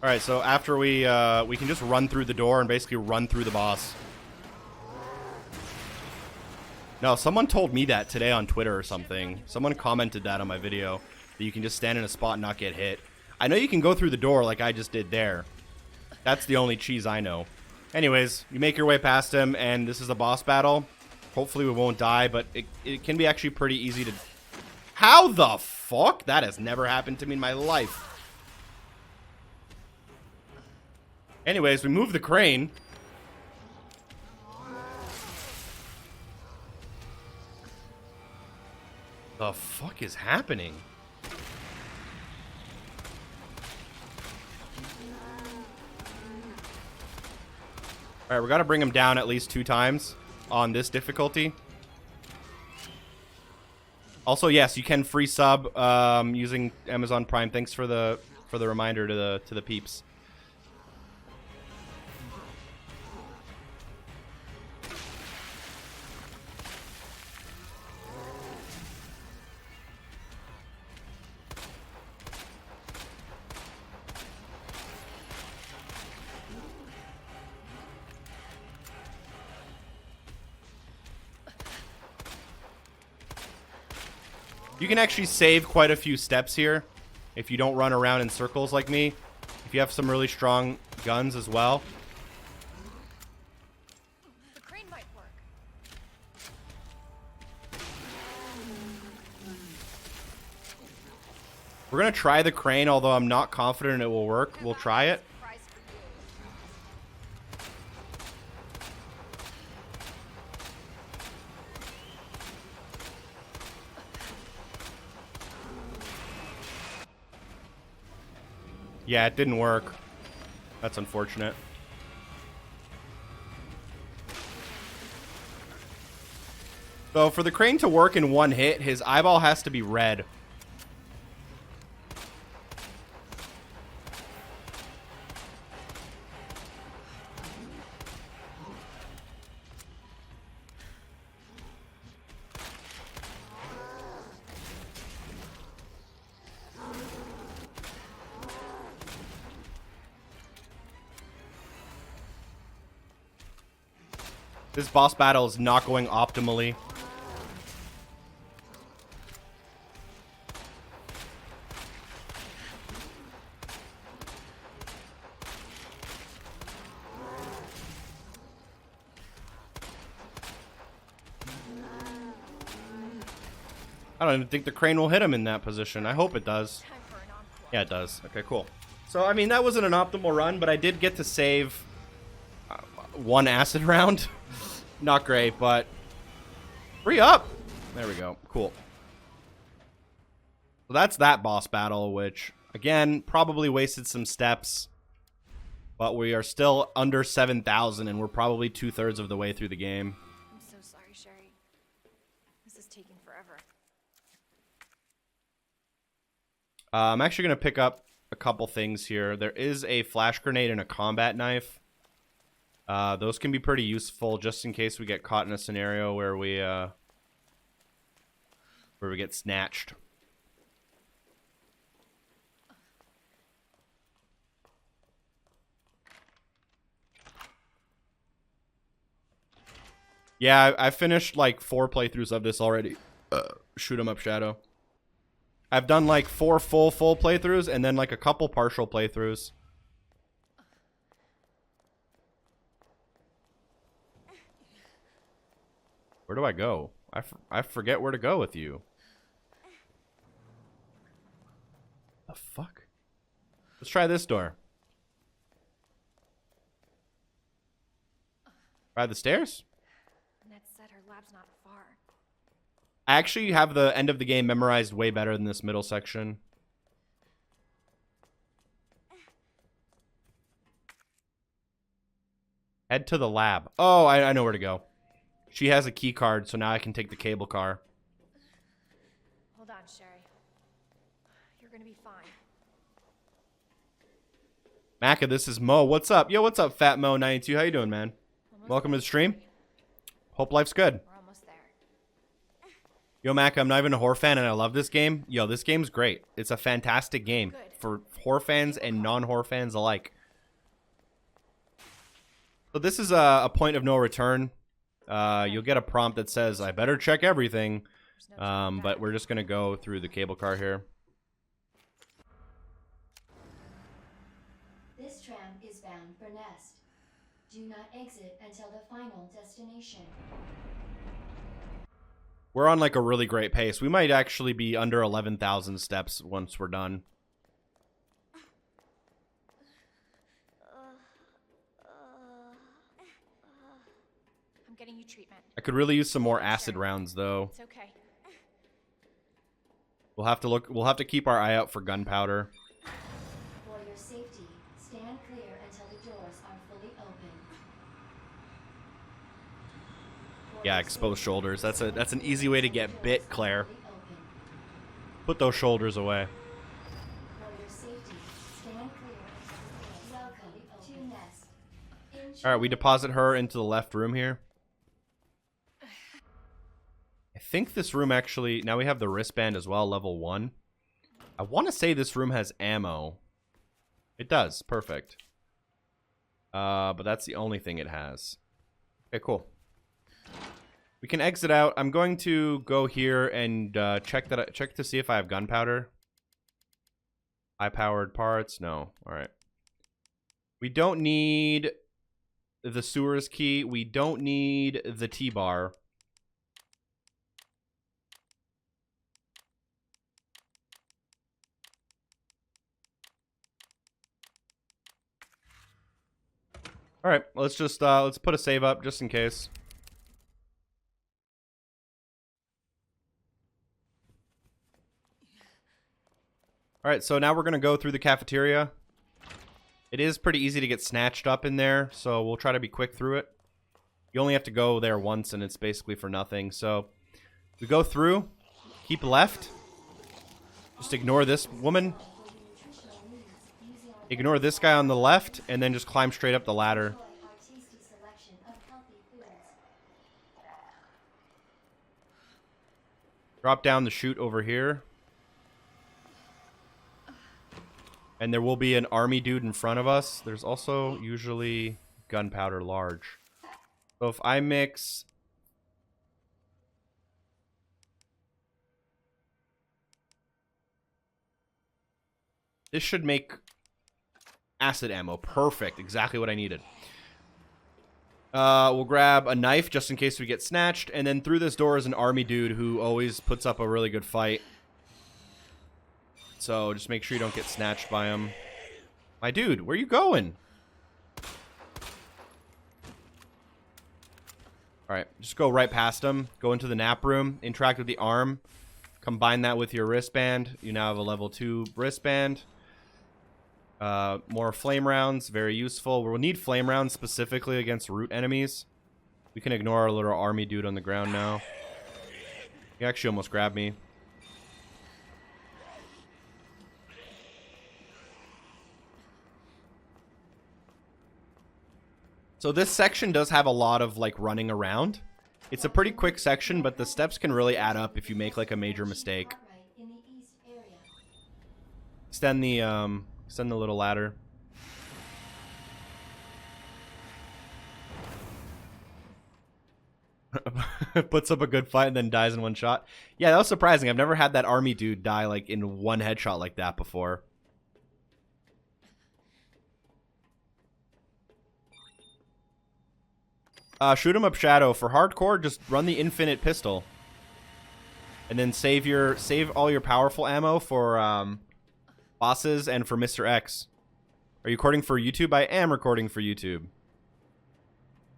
Alright, so after we can just run through the door and basically run through the boss. No, someone told me that today on Twitter or something. Someone commented that on my video, that you can just stand in a spot and not get hit. I know you can go through the door like I just did there. That's the only cheese I know. Anyways, you make your way past him, and this is a boss battle. Hopefully we won't die, but it can be actually pretty easy to... How the fuck? That has never happened to me in my life. Anyways, we move the crane. The fuck is happening? Alright, we gotta bring him down at least 2 times on this difficulty. Also, yes, you can free sub using Amazon Prime. Thanks for the reminder to the peeps. You can actually save quite a few steps here if you don't run around in circles like me. If you have some really strong guns as well. The crane might work. We're going to try the crane, although I'm not confident it will work. We'll try it. Surprise for you. Yeah, it didn't work. That's unfortunate. So for the crane to work in one hit, his eyeball has to be red. This boss battle is not going optimally. I don't even think the crane will hit him in that position. I hope it does. Time for an encore. Yeah, it does. Okay, cool. So, I mean, that wasn't an optimal run, but I did get to save one acid round. Not great, but free up. There we go. Cool. So that's that boss battle, which, again, probably wasted some steps. But we are still under 7,000, and we're probably 2/3 of the way through the game. I'm so sorry, Sherry. This is taking forever. I'm actually going to pick up a couple things here. There is a flash grenade and a combat knife. Those can be pretty useful just in case we get caught in a scenario where we get snatched. Yeah, I finished like 4 playthroughs of this already. Shoot 'em up, Shadow. I've done like 4 full playthroughs and then like a couple partial playthroughs. Where do I go? I forget where to go with you. The fuck? Let's try this door. Try the stairs? Ned said her lab's not far. I actually have the end of the game memorized way better than this middle section. Head to the lab. Oh, I know where to go. She has a key card, so now I can take the cable car. Hold on, Sherry. You're gonna be fine. Macca, this is Mo. What's up? Yo, what's up, Fat Mo92? How you doing, man? Almost Welcome to there, the stream. Sherry. Hope life's good. We're almost there. Yo, Mac, I'm not even a horror fan, and I love this game. Yo, this game's great. It's a fantastic game for horror fans and non-horror fans alike. So this is a point of no return. You'll get a prompt that says, I better check everything. But we're just going to go through the cable car here. This tram is bound for Nest. Do not exit until the final destination. We're on like a really great pace. We might actually be under 11,000 steps once we're done. I'm getting you treatment. I could really use some more acid rounds though. It's okay. We'll have to keep our eye out for gunpowder. For your safety, stand clear until the doors are fully open. Yeah, exposed shoulders. That's an easy way to get bit, Claire. Put those shoulders away. For your safety, stand clear until the doors. Welcome to Nest. All right, we deposit her into the left room here. I think this room actually... Now we have the wristband as well, level 1. I want to say this room has ammo. It does. Perfect. But that's the only thing it has. Okay, cool. We can exit out. I'm going to go here and check to see if I have gunpowder. High-powered parts. No. All right. We don't need the sewers key. We don't need the T-bar. All right, let's just let's put a save up just in case. All right, so now we're gonna go through the cafeteria. It is pretty easy to get snatched up in there, so we'll try to be quick through it. You only have to go there once, and it's basically for nothing. So we go through, keep left. Just ignore this woman. Ignore this guy on the left, and then just climb straight up the ladder. Drop down the chute over here. And there will be an army dude in front of us. There's also usually gunpowder large. So if I mix... This should make... acid ammo. Perfect. Exactly what I needed. We'll grab a knife just in case we get snatched. And then through this door is an army dude who always puts up a really good fight. So just make sure you don't get snatched by him. My dude, where you going? Alright, just go right past him. Go into the nap room. Interact with the arm. Combine that with your wristband. You now have a level 2 wristband. More flame rounds, very useful. We'll need flame rounds specifically against root enemies. We can ignore our little army dude on the ground now. He actually almost grabbed me. So this section does have a lot of like running around. It's a pretty quick section, but the steps can really add up if you make like a major mistake. Extend the little ladder. Puts up a good fight and then dies in one shot. Yeah, that was surprising. I've never had that army dude die like in one headshot like that before. Shoot him up shadow. For hardcore, just run the infinite pistol. And then save all your powerful ammo for bosses and for Mr. X. Are you recording for YouTube? I am recording for YouTube.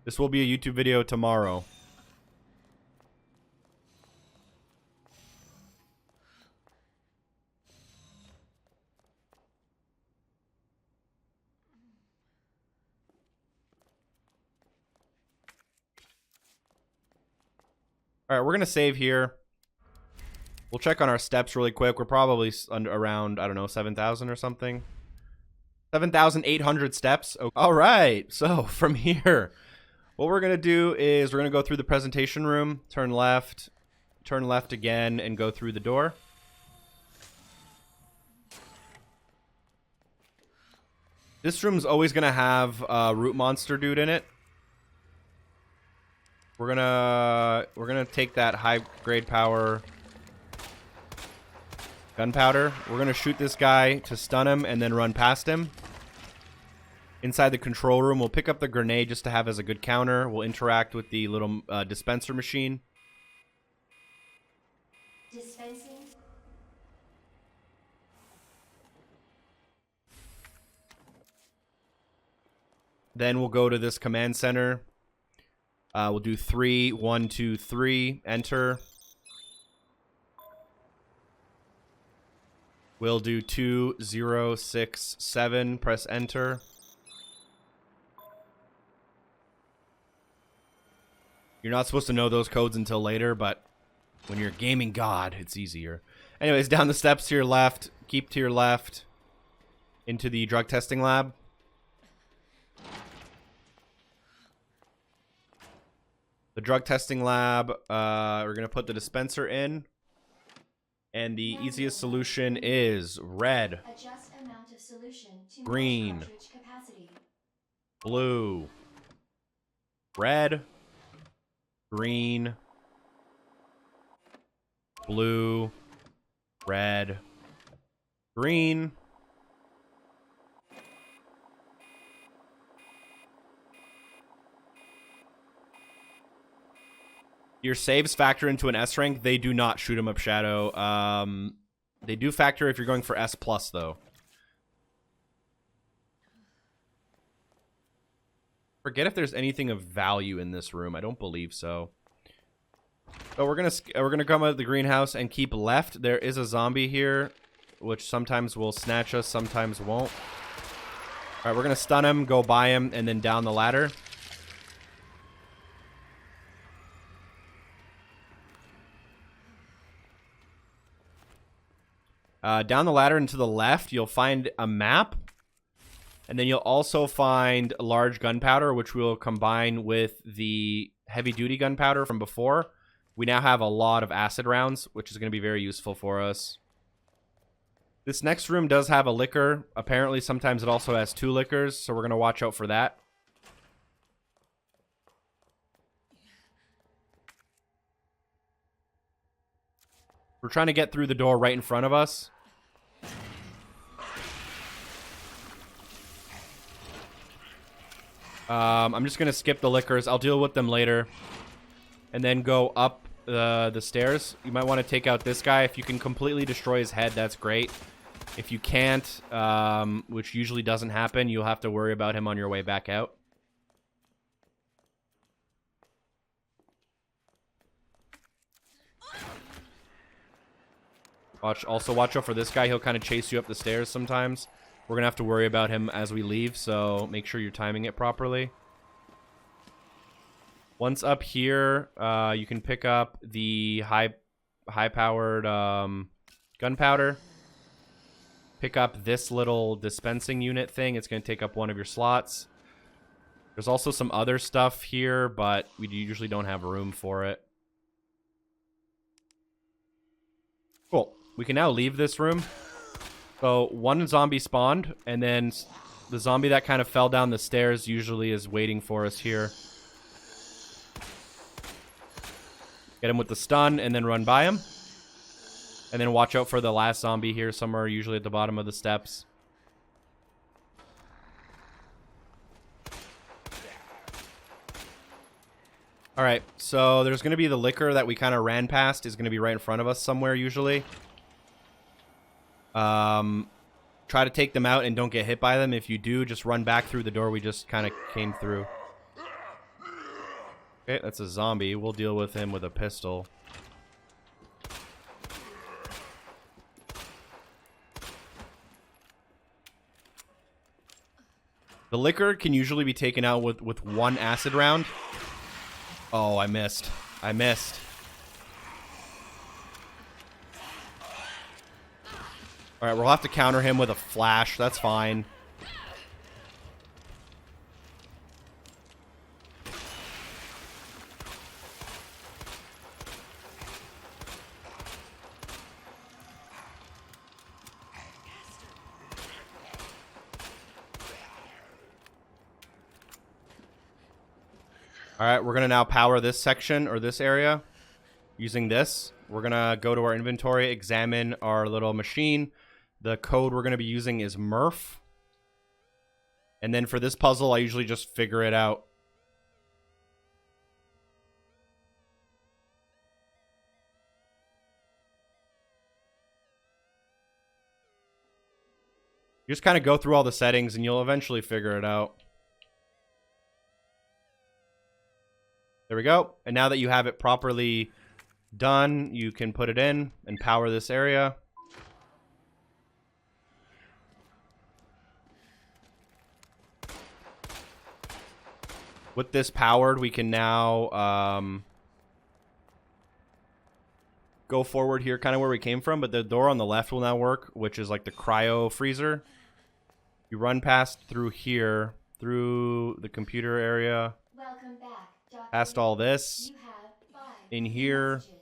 This will be a YouTube video tomorrow. Alright, we're going to save here. We'll check on our steps really quick. We're probably around, I don't know, 7,000 or something. 7,800 steps. Okay. Alright, so from here, what we're going to do is we're going to go through the presentation room, turn left, turn left again, and go through the door. This room's always gonna have root monster dude in it. We're gonna take that high grade power gunpowder. We're gonna shoot this guy to stun him and then run past him. Inside the control room, we'll pick up the grenade just to have as a good counter. We'll interact with the little dispenser machine. Dispensing. Then we'll go to this command center. We'll do 3, 1, 2, 3. Enter. We'll do 2, 0, 6, 7. Press enter. You're not supposed to know those codes until later, but when you're a gaming god, it's easier. Anyways, down the steps to your left. Keep to your left. Into the drug testing lab. The drug testing lab, we're going to put the dispenser in. And the easiest solution is red, Adjust amount of solution to green, match cartridge capacity. blue, red, green, blue, red, green. Your saves factor into an S rank. They do not shoot 'em up shadow. They do factor if you're going for S plus though. Forget if there's anything of value in this room. I don't believe so. So we're gonna come out of the greenhouse and keep left. There is a zombie here, which sometimes will snatch us, sometimes won't. All right, we're gonna stun him, go by him, and then down the ladder. Down the ladder and to the left, you'll find a map. And then you'll also find a large gunpowder, which we'll combine with the heavy-duty gunpowder from before. We now have a lot of acid rounds, which is going to be very useful for us. This next room does have a liquor. Apparently, sometimes it also has 2 liquors, so we're going to watch out for that. We're trying to get through the door right in front of us. I'm just going to skip the liquors. I'll deal with them later. And then go up the stairs. You might want to take out this guy. If you can completely destroy his head, that's great. If you can't, which usually doesn't happen, you'll have to worry about him on your way back out. Also watch out for this guy. He'll kind of chase you up the stairs sometimes. We're going to have to worry about him as we leave, so make sure you're timing it properly. Once up here, you can pick up the high-powered gunpowder. Pick up this little dispensing unit thing. It's going to take up one of your slots. There's also some other stuff here, but we usually don't have room for it. Cool. We can now leave this room. So one zombie spawned, and then the zombie that kind of fell down the stairs usually is waiting for us here. Get him with the stun, and then run by him. And then watch out for the last zombie here somewhere, usually at the bottom of the steps. Alright, so there's going to be the liquor that we kind of ran past is going to be right in front of us somewhere usually. Try to take them out and don't get hit by them. If you do, just run back through the door we just kind of came through. Okay, that's a zombie. We'll deal with him with a pistol. The liquor can usually be taken out with one acid round. Oh, I missed. I missed. Alright, we'll have to counter him with a flash. That's fine. All right, we're going to now power this section or this area using this. We're going to go to our inventory, examine our little machine. The code we're going to be using is Murph. And then for this puzzle, I usually just figure it out. You just kind of go through all the settings and you'll eventually figure it out. There we go. And now that you have it properly done, you can put it in and power this area. With this powered, we can now go forward here, kind of where we came from, but the door on the left will now work, which is like the cryo freezer. You run past through here, through the computer area, Welcome back, past all this, You have 5 in here, messages.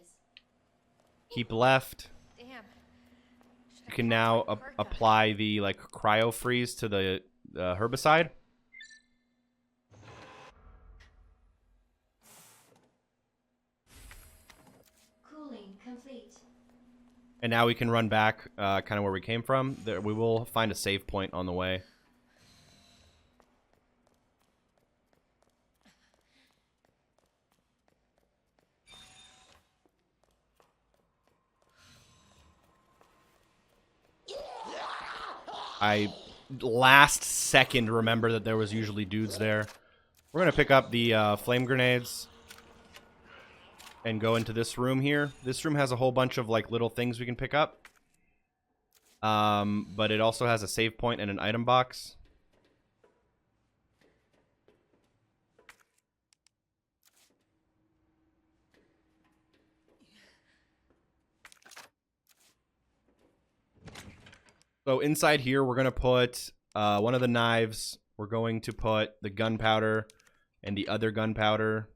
keep left. Damn. You can now apply the like cryo freeze to the herbicide. Cooling complete. And now we can run back kind of where we came from. There, we will find a save point on the way. I last second remember that there was usually dudes there. We're going to pick up the flame grenades and go into this room here. This room has a whole bunch of like little things we can pick up. But it also has a save point and an item box. So inside here, we're going to put one of the knives. We're going to put the gunpowder and the other gunpowder.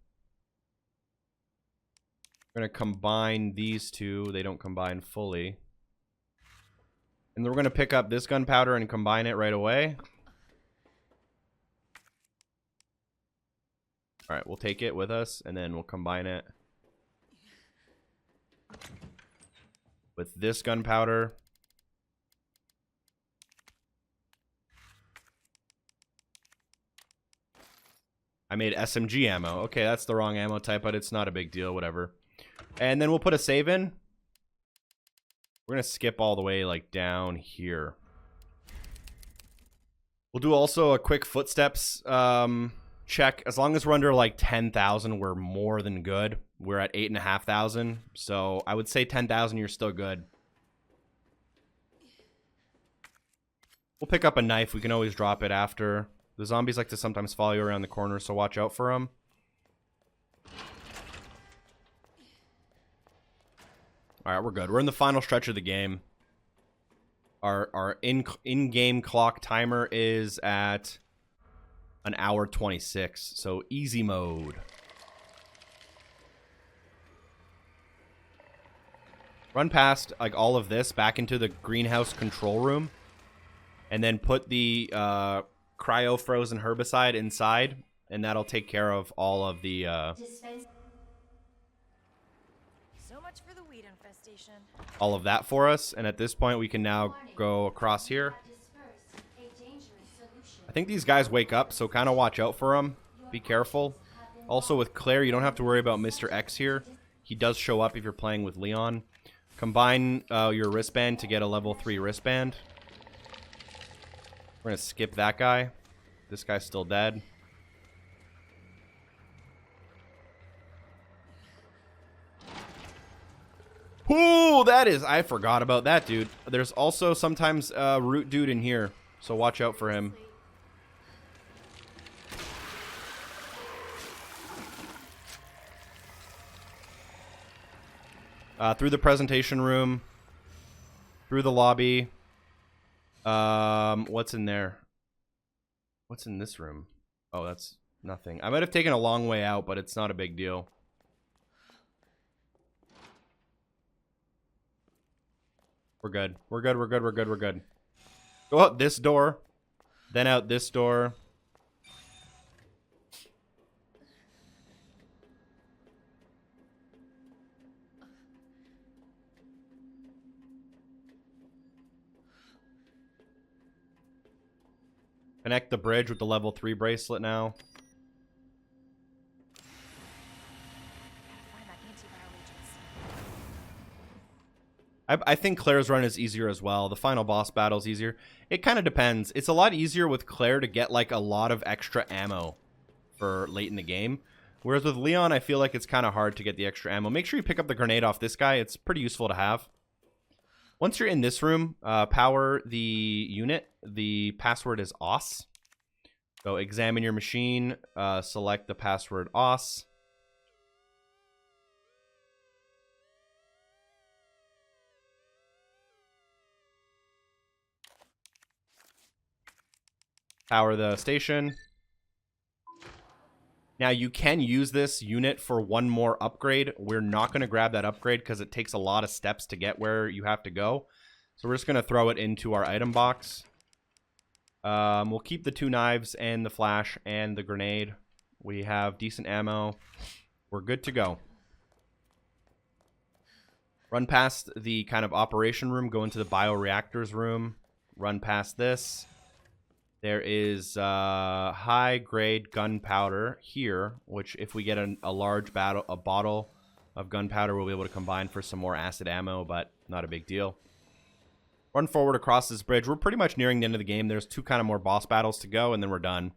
We're going to combine these two. They don't combine fully. And then we're going to pick up this gunpowder and combine it right away. All right, we'll take it with us, and then we'll combine it with this gunpowder. I made SMG ammo. Okay, that's the wrong ammo type, but it's not a big deal, whatever. And then we'll put a save in. We're going to skip all the way like down here. We'll do also a quick footsteps check. As long as we're under like 10,000, we're more than good. We're at 8,500. So I would say 10,000, you're still good. We'll pick up a knife. We can always drop it after. The zombies like to sometimes follow you around the corner, so watch out for them. Alright, we're good. We're in the final stretch of the game. Our in-game clock timer is at an hour 26, so easy mode. Run past like all of this back into the greenhouse control room, and then put the cryo frozen herbicide inside, and that'll take care of all of the Dispense. So much for the weed infestation. all of that for us. And at this point, we can now go across here. Disperse a dangerous solution. I think these guys wake up, so kind of watch out for them. Be careful. Also, with Claire, you don't have to worry about Mr. X here. He does show up if you're playing with Leon. Combine your wristband to get a level 3 wristband. We're going to skip that guy. This guy's still dead. Ooh, that is... I forgot about that, dude. There's also sometimes a root dude in here, so watch out for him. Through the presentation room. Through the lobby. What's in there? What's in this room? Oh, that's nothing. I might have taken a long way out, but it's not a big deal. We're good. We're good, we're good, we're good, we're good. Go out this door. Then out this door. Connect the bridge with the level 3 bracelet now. Find that antiviral agents. I think Claire's run is easier as well. The final boss battle is easier. It kind of depends. It's a lot easier with Claire to get like a lot of extra ammo for late in the game. Whereas with Leon, I feel like it's kind of hard to get the extra ammo. Make sure you pick up the grenade off this guy. It's pretty useful to have. Once you're in this room, power the unit. The password is OS. So examine your machine. Select the password OS. Power the station. Now, you can use this unit for one more upgrade. We're not going to grab that upgrade because it takes a lot of steps to get where you have to go. So we're just going to throw it into our item box. We'll keep the 2 knives and the flash and the grenade. We have decent ammo. We're good to go. Run past the kind of operation room. Go into the bioreactors room. Run past this. There is high-grade gunpowder here, which if we get a large bottle of gunpowder, we'll be able to combine for some more acid ammo, but not a big deal. Run forward across this bridge. We're pretty much nearing the end of the game. There's 2 kind of more boss battles to go, and then we're done.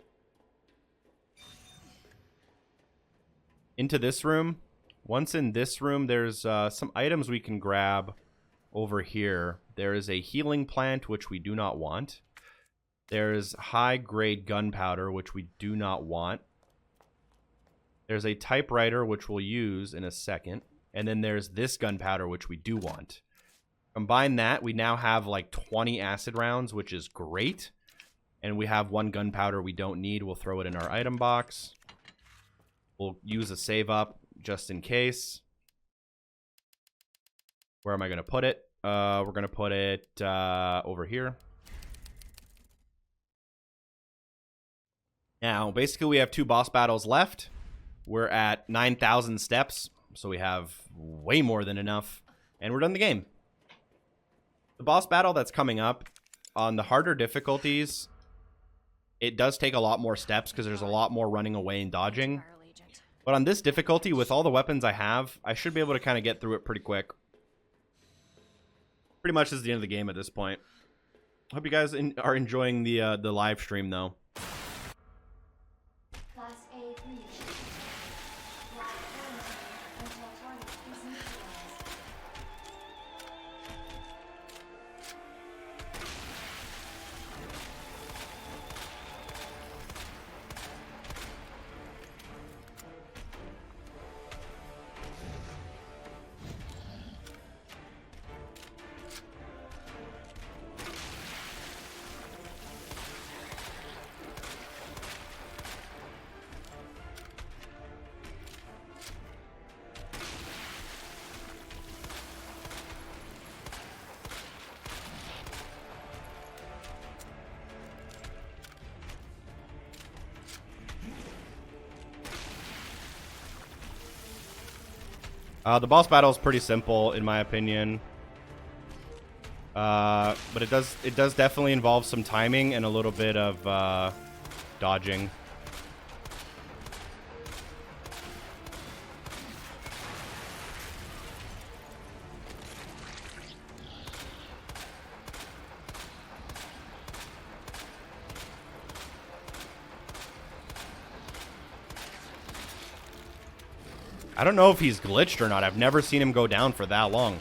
Into this room. Once in this room, there's some items we can grab over here. There is a healing plant, which we do not want. There's high-grade gunpowder, which we do not want. There's a typewriter, which we'll use in a second. And then there's this gunpowder, which we do want. Combine that, we now have like 20 acid rounds, which is great. And we have 1 gunpowder we don't need. We'll throw it in our item box. We'll use a save up just in case. Where am I going to put it? We're going to put it over here. Now, basically, we have 2 boss battles left. We're at 9,000 steps, so we have way more than enough, and we're done the game. The boss battle that's coming up, on the harder difficulties, it does take a lot more steps because there's a lot more running away and dodging. Antiviral agent. But on this difficulty, with all the weapons I have, I should be able to kind of get through it pretty quick. Pretty much is the end of the game at this point. Hope you guys are enjoying the live stream, though. Class A breach. Block quarantine until target is neutralized. The boss battle is pretty simple, in my opinion. But it does definitely involve some timing and a little bit of dodging. I don't know if he's glitched or not. I've never seen him go down for that long.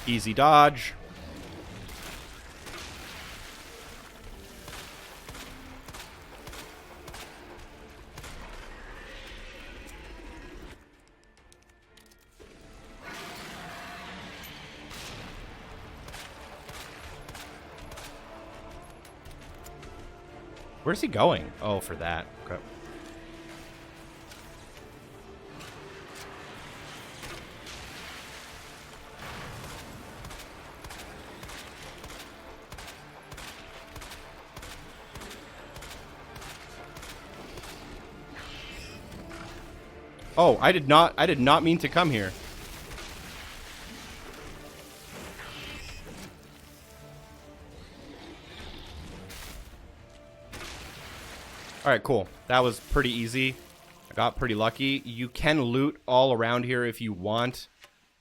Easy dodge. Where's he going? Oh, for that. Okay. Oh, I did not mean to come here. Alright, cool. That was pretty easy. I got pretty lucky. You can loot all around here if you want.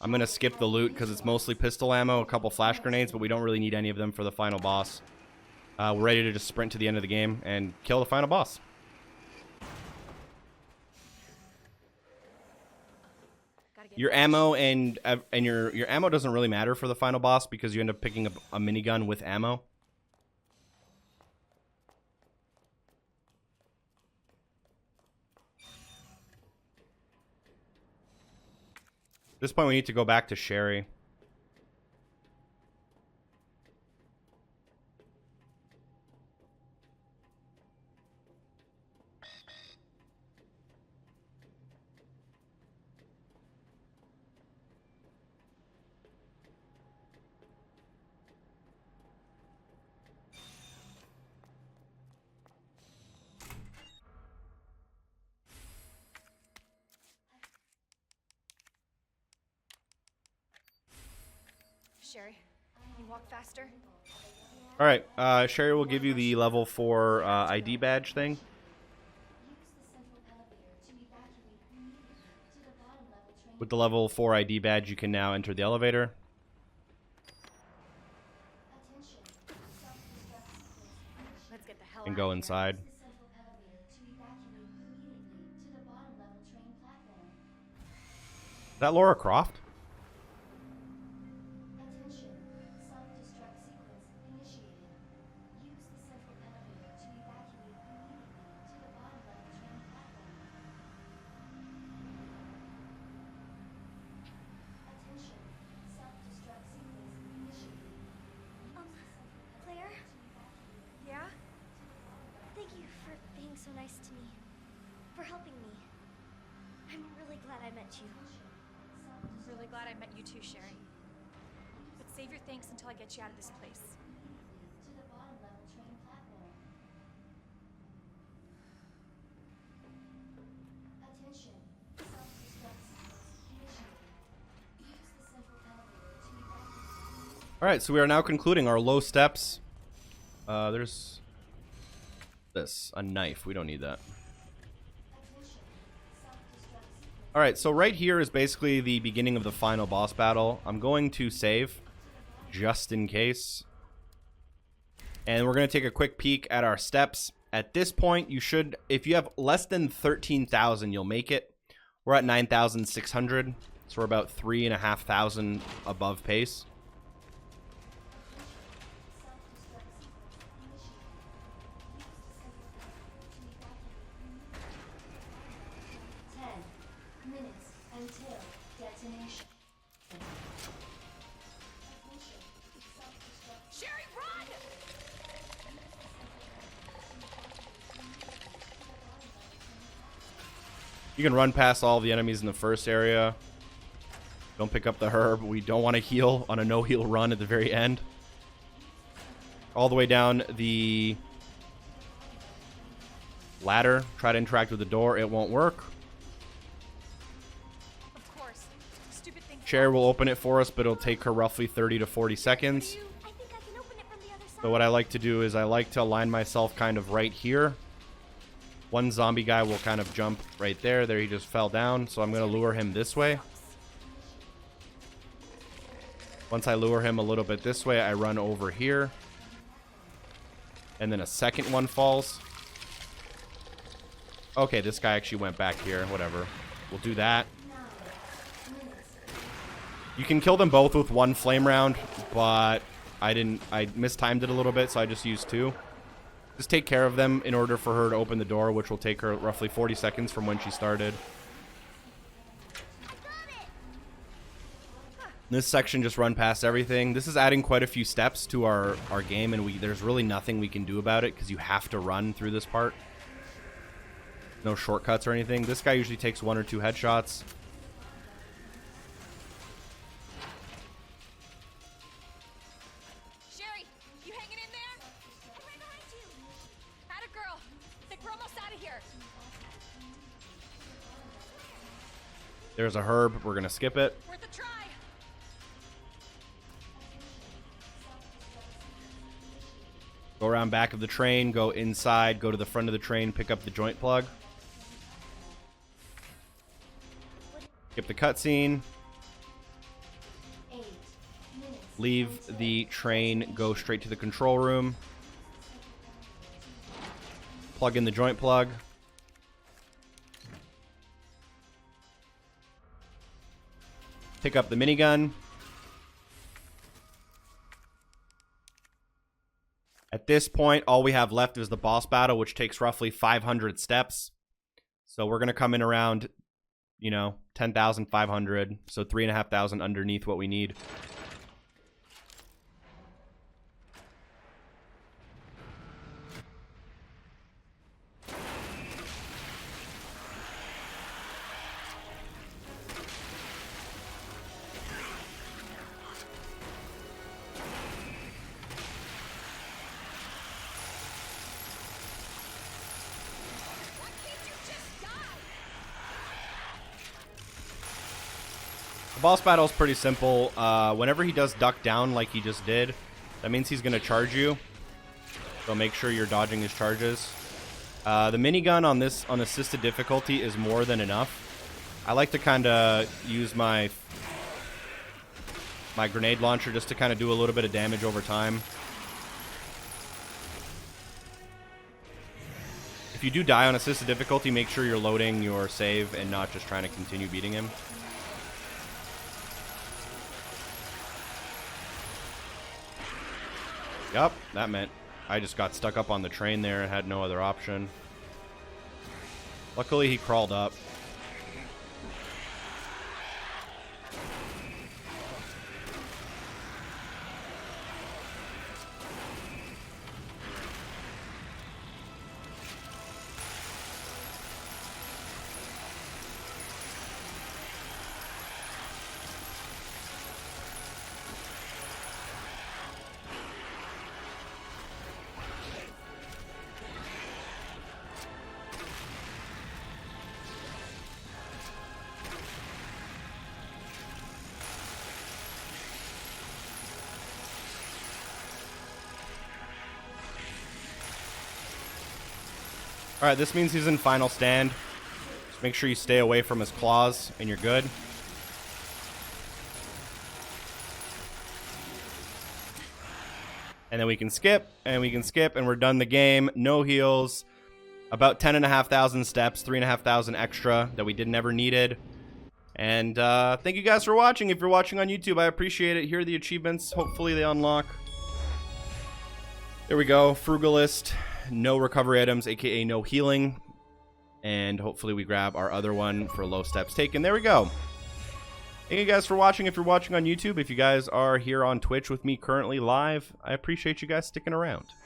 I'm going to skip the loot because it's mostly pistol ammo, a couple flash grenades, but we don't really need any of them for the final boss. We're ready to just sprint to the end of the game and kill the final boss. Your ammo and your ammo doesn't really matter for the final boss because you end up picking up a minigun with ammo. At this point, we need to go back to Sherry. Sherry, can you walk faster? All right, Sherry will give you the level 4 ID badge thing. With the level 4 ID badge, you can now enter the elevator. Let's get the hell And out go of inside. Here. Is that Laura Croft? Claire? Yeah? Thank you for being so nice to me. For helping me. I'm really glad I met you. I'm really glad I met you too, Sherry. But save your thanks until I get you out of this place. Alright, so we are now concluding our low steps. There's this, a knife. We don't need that. Alright, so right here is basically the beginning of the final boss battle. I'm going to save, just in case. And we're going to take a quick peek at our steps. At this point, you should, if you have less than 13,000, you'll make it. We're at 9,600, so we're about 3,500 above pace. Sherry, run! You can run past all the enemies in the first area. Don't pick up the herb. We don't want to heal on a no-heal run at the very end. All the way down the ladder. Try to interact with the door. It won't work. Of course. Stupid thing. Sherry will open it for us, but it'll take her roughly 30 to 40 seconds. I think I can open it from the other side. So what I like to do is I like to align myself kind of right here. One zombie guy will kind of jump right there. There, he just fell down. So I'm going to lure him this way. Once I lure him a little bit this way, I run over here. And then a second one falls. Okay, this guy actually went back here. Whatever. We'll do that. You can kill them both with one flame round, but I mistimed it a little bit, so I just used 2. Just take care of them in order for her to open the door, which will take her roughly 40 seconds from when she started. This section just run past everything. This is adding quite a few steps to our game, and there's really nothing we can do about it because you have to run through this part. No shortcuts or anything. This guy usually takes 1 or 2 headshots. Sherry, you hanging in there? I'm right behind you. Atta girl. Think we're almost out of here. There's a herb. We're going to skip it. Worth a try. Go around back of the train, go inside, go to the front of the train, pick up the joint plug. Skip the cutscene. 8 minutes. Leave the train, go straight to the control room. Plug in the joint plug. Pick up the minigun. At this point, all we have left is the boss battle, which takes roughly 500 steps. So we're going to come in around, 10,500. So 3,500 underneath what we need. The boss battle is pretty simple. Whenever he does duck down like he just did, that means he's going to charge you. So make sure you're dodging his charges. The minigun on assisted difficulty is more than enough. I like to kind of use my grenade launcher just to kind of do a little bit of damage over time. If you do die on assisted difficulty, make sure you're loading your save and not just trying to continue beating him. Yup, that meant I just got stuck up on the train there and had no other option. Luckily, he crawled up. Alright, this means he's in final stand. Just make sure you stay away from his claws, and you're good. And then we can skip, and we can skip, and we're done the game. No heals. About 10,500 steps, 3,500 extra that we never needed. And thank you guys for watching. If you're watching on YouTube, I appreciate it. Here are the achievements. Hopefully they unlock. There we go. Frugalist. No recovery items, aka no healing. And hopefully we grab our other one for low steps taken. There we go. Thank you guys for watching. If you're watching on YouTube, if you guys are here on Twitch with me currently live, I appreciate you guys sticking around.